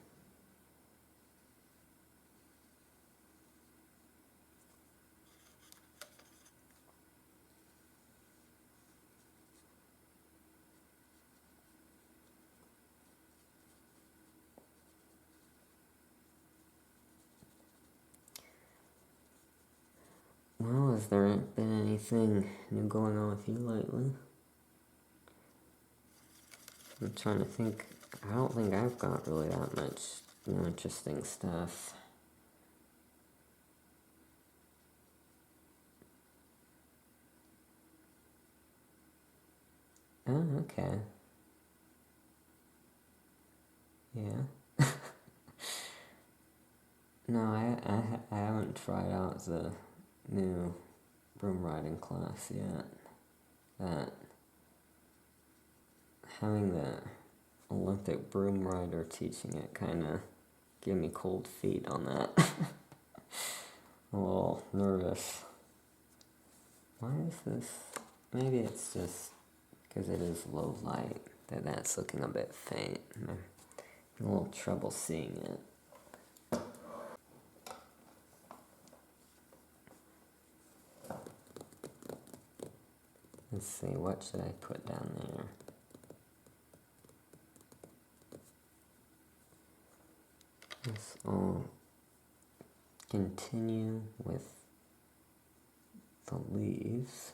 Well, has there been anything new going on with you lately? I'm trying to think. I don't think I've got really that much new interesting stuff. Oh, okay. Yeah. No, I haven't tried out the new broom riding class yet. That having the Olympic broom rider teaching it kind of gave me cold feet on that. I'm a little nervous. Why is this? Maybe it's just because it is low light that's looking a bit faint. I'm having a little trouble seeing it. Let's see, what should I put down there? Yes, I'll continue with the leaves.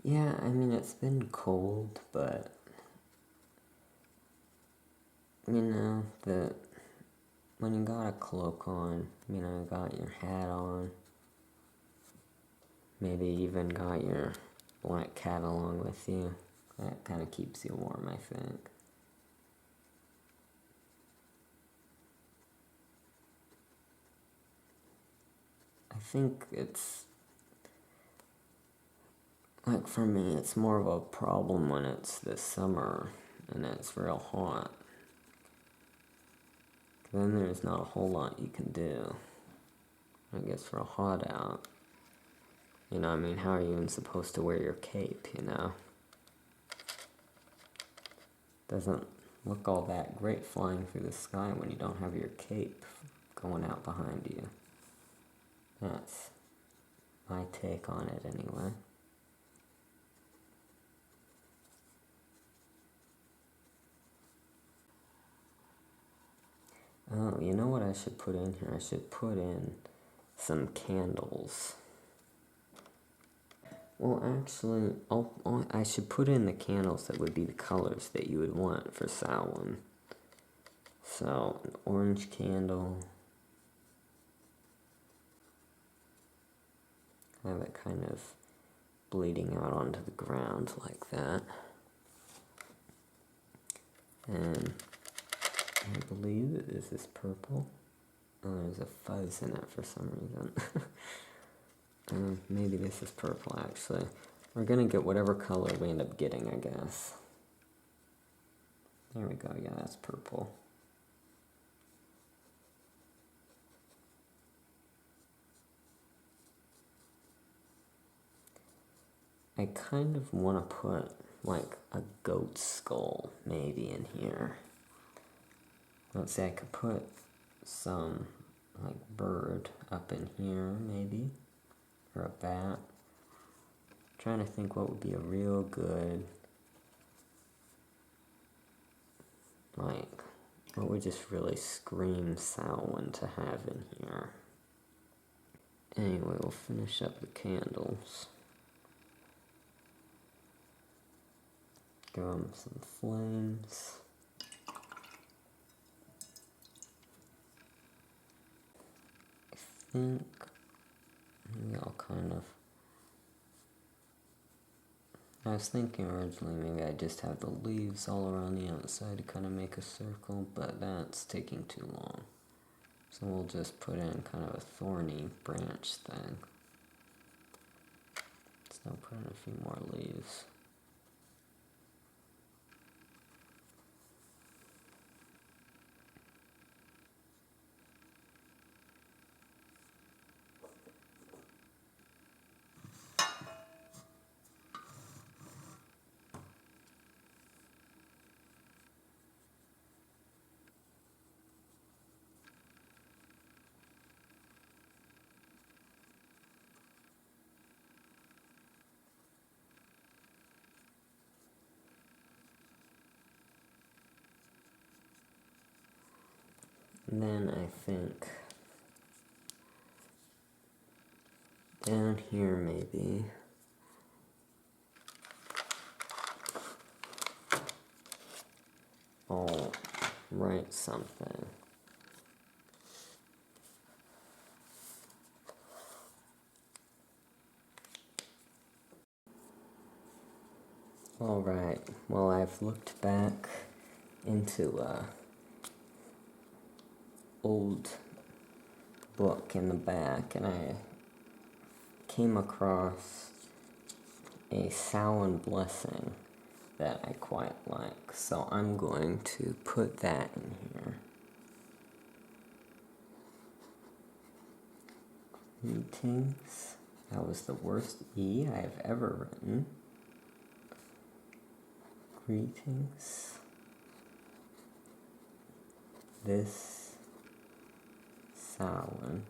Yeah, I mean, it's been cold, but, you know, when you got a cloak on, you know, you got your hat on, maybe even got your black cat along with you, that kind of keeps you warm, I think. I think it's, like for me, it's more of a problem when it's the summer and it's real hot. Then there's not a whole lot you can do. I guess real hot out. You know, I mean, how are you even supposed to wear your cape, you know? Doesn't look all that great flying through the sky when you don't have your cape going out behind you. That's my take on it anyway. Oh, you know what I should put in here? I should put in some candles. Well, actually, I should put in the candles that would be the colors that you would want for Samhain. So, an orange candle. Have it kind of bleeding out onto the ground like that. And I believe that this is purple. Oh, there's a fuzz in it for some reason. Maybe this is purple, actually. We're gonna get whatever color we end up getting, I guess. There we go, yeah, that's purple. I kind of want to put, like, a goat skull, maybe, in here. Let's say I could put some, like, bird up in here, maybe. Or a bat. Trying to think what would be a real good, like, what would just really scream Samhain to have in here. Anyway, we'll finish up the candles. Give them some flames. I think maybe I'll kind of, I was thinking originally maybe I just have the leaves all around the outside to kind of make a circle, but that's taking too long. So we'll just put in kind of a thorny branch thing. Let's now put in a few more leaves. And then I think down here maybe I'll write something. Alright, well, I've looked back into a old book in the back, and I came across a Samhain blessing that I quite like, so I'm going to put that in here. Greetings. That was the worst E I've ever written. Greetings. This Samhain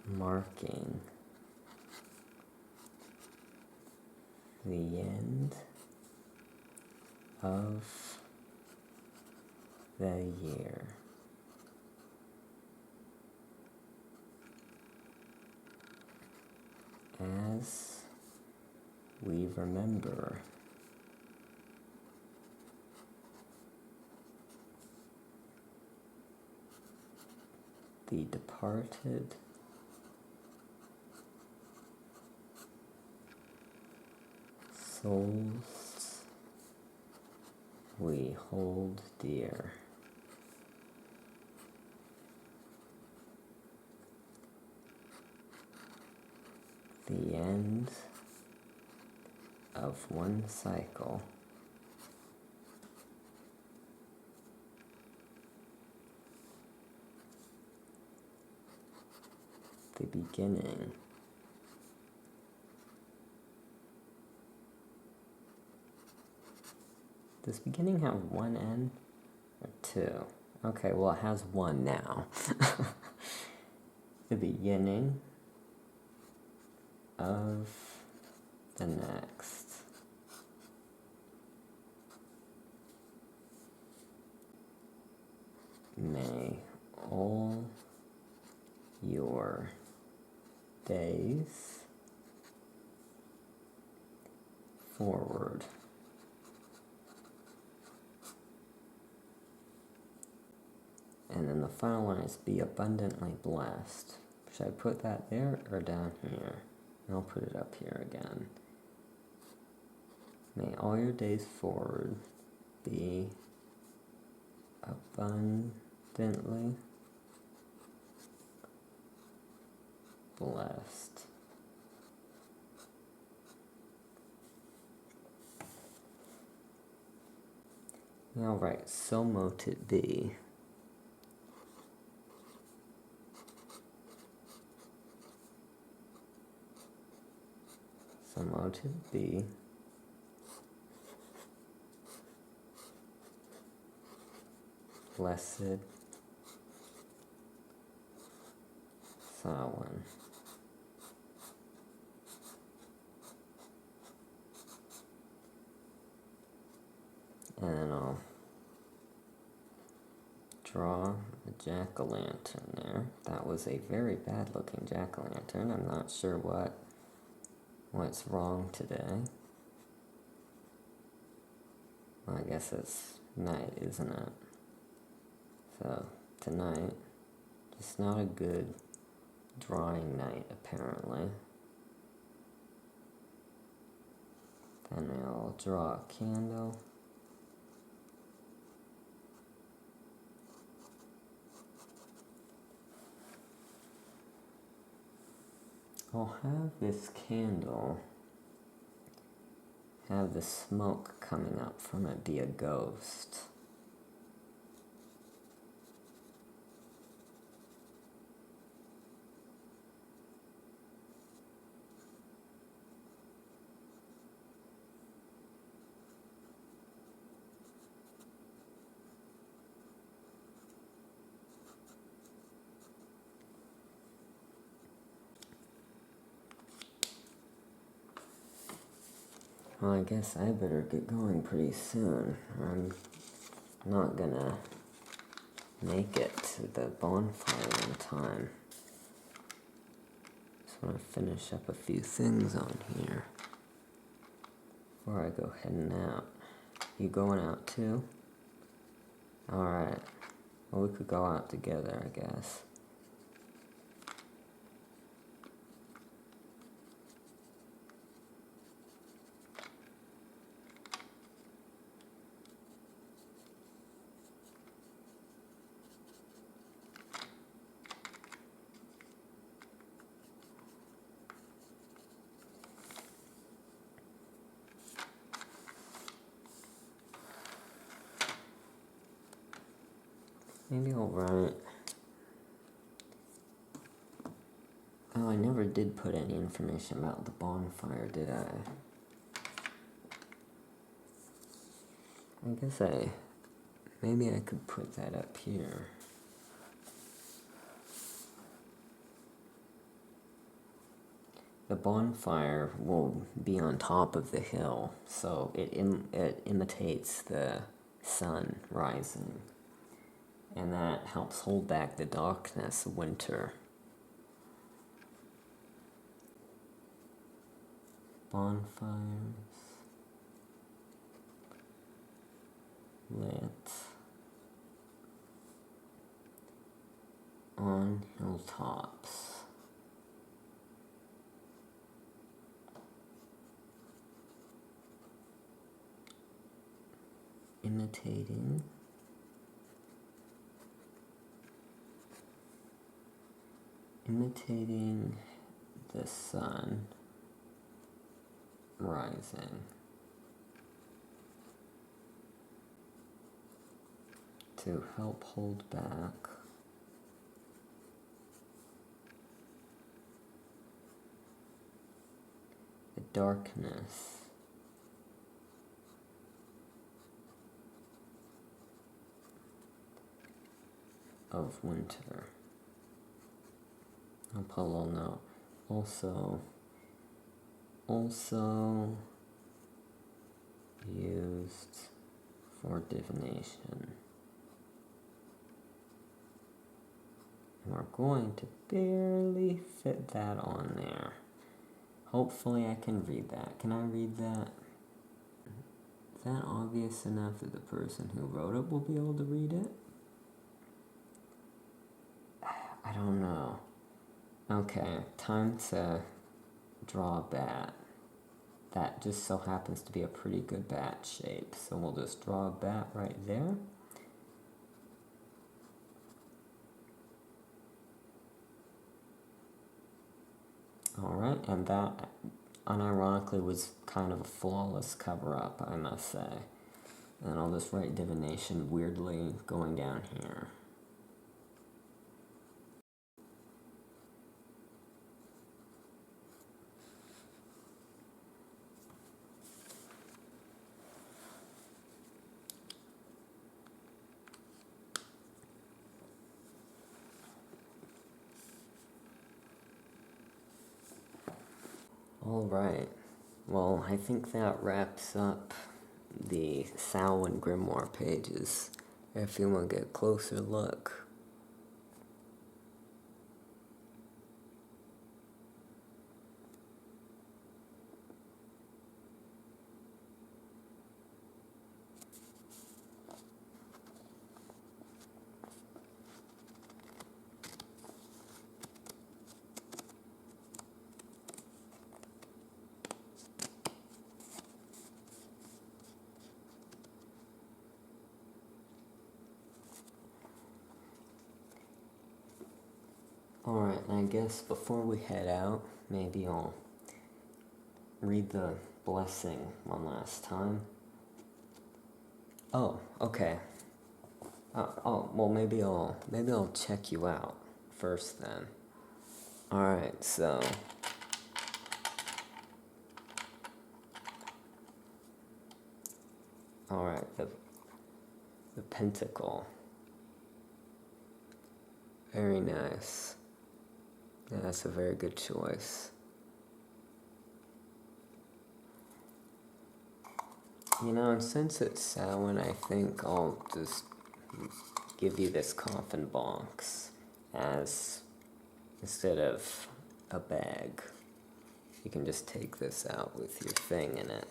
marking the end of the year. as we remember the departed souls we hold dear. The end of one cycle. The beginning Does beginning have one end or two? Okay, well it has one now. The beginning of the next. May all your days forward and then the final one is be abundantly blessed. Should I put that there or down here? I'll put it up here again. May all your days forward be abundantly blessed. All right, so mote it be. So mote it be. Blessed Samhain. And then I'll draw a jack-o'-lantern there. That was a very bad looking jack-o'-lantern. I'm not sure what's wrong today. Well, I guess it's night, isn't it? So, tonight, just not a good drawing night, apparently. Then I'll draw a candle. I'll have this candle have the smoke coming up from it be a ghost. Well, I guess I better get going pretty soon. I'm not gonna make it to the bonfire in time. Just want to finish up a few things on here before I go heading out. You going out too? Alright. Well, we could go out together, I guess. Maybe I'll write. Oh, I never did put any information about the bonfire, did I? I guess maybe I could put that up here. The bonfire will be on top of the hill, so it imitates the sun rising. And that helps hold back the darkness of winter. bonfires lit on hilltops. Imitating the sun rising to help hold back the darkness of winter. I'll put a little note. Also used for divination. And we're going to barely fit that on there. Hopefully I can read that. Can I read that? Is that obvious enough that the person who wrote it will be able to read it? I don't know. Okay, time to draw a bat. That just so happens to be a pretty good bat shape. So we'll just draw a bat right there. Alright, and that unironically was kind of a flawless cover-up, I must say. And I'll just write divination weirdly going down here. Alright, well, I think that wraps up the Salem Grimoire pages. If you want to get a closer look. Alright, I guess before we head out, maybe I'll read the blessing one last time. Oh, okay. Well, maybe I'll check you out first then. Alright, so alright, the pentacle. Very nice. Yeah, that's a very good choice. You know, and since it's Samhain, I think I'll just give you this coffin box as instead of a bag. You can just take this out with your thing in it.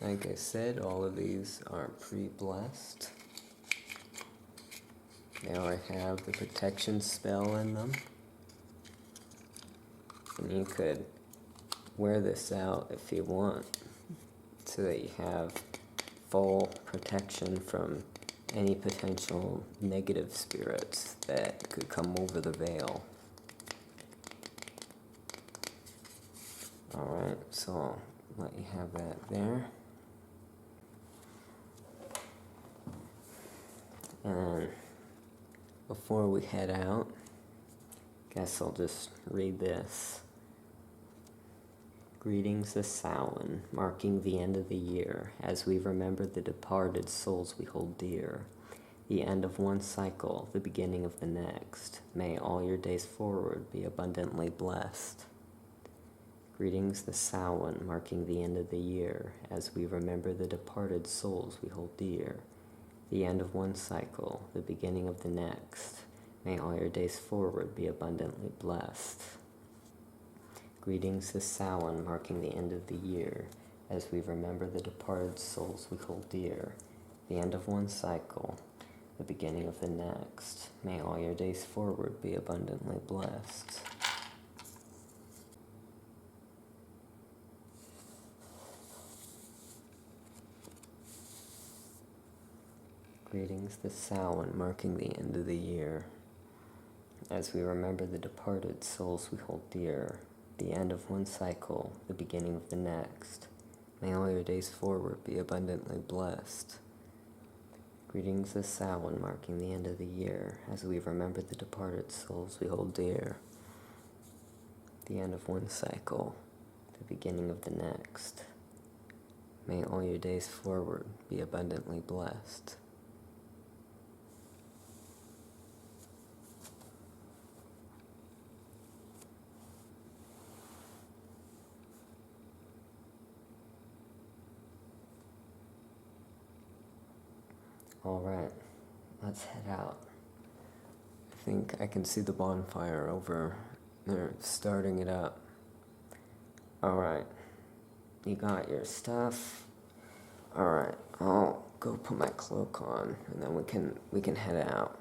Like I said, all of these are pre-blessed. They already have the protection spell in them. And you could wear this out if you want, so that you have full protection from any potential negative spirits that could come over the veil. Alright, so I'll let you have that there. And before we head out, guess I'll just read this. Greetings this Samhain, marking the end of the year, as we remember the departed souls we hold dear. The end of one cycle, the beginning of the next. May all your days forward be abundantly blessed. Greetings this Samhain, marking the end of the year, as we remember the departed souls we hold dear. The end of one cycle, the beginning of the next. May all your days forward be abundantly blessed. Greetings this Samhain, marking the end of the year, as we remember the departed souls we hold dear. The end of one cycle, the beginning of the next. May all your days forward be abundantly blessed. Greetings this Samhain, marking the end of the year, as we remember the departed souls we hold dear. The end of one cycle, the beginning of the next. May all your days forward be abundantly blessed. Greetings this Samhain, marking the end of the year, as we remember the departed souls we hold dear. The end of one cycle, the beginning of the next. May all your days forward be abundantly blessed. Alright, let's head out. I think I can see the bonfire over there, starting it up. Alright, you got your stuff? Alright, I'll go put my cloak on, and then we can head out.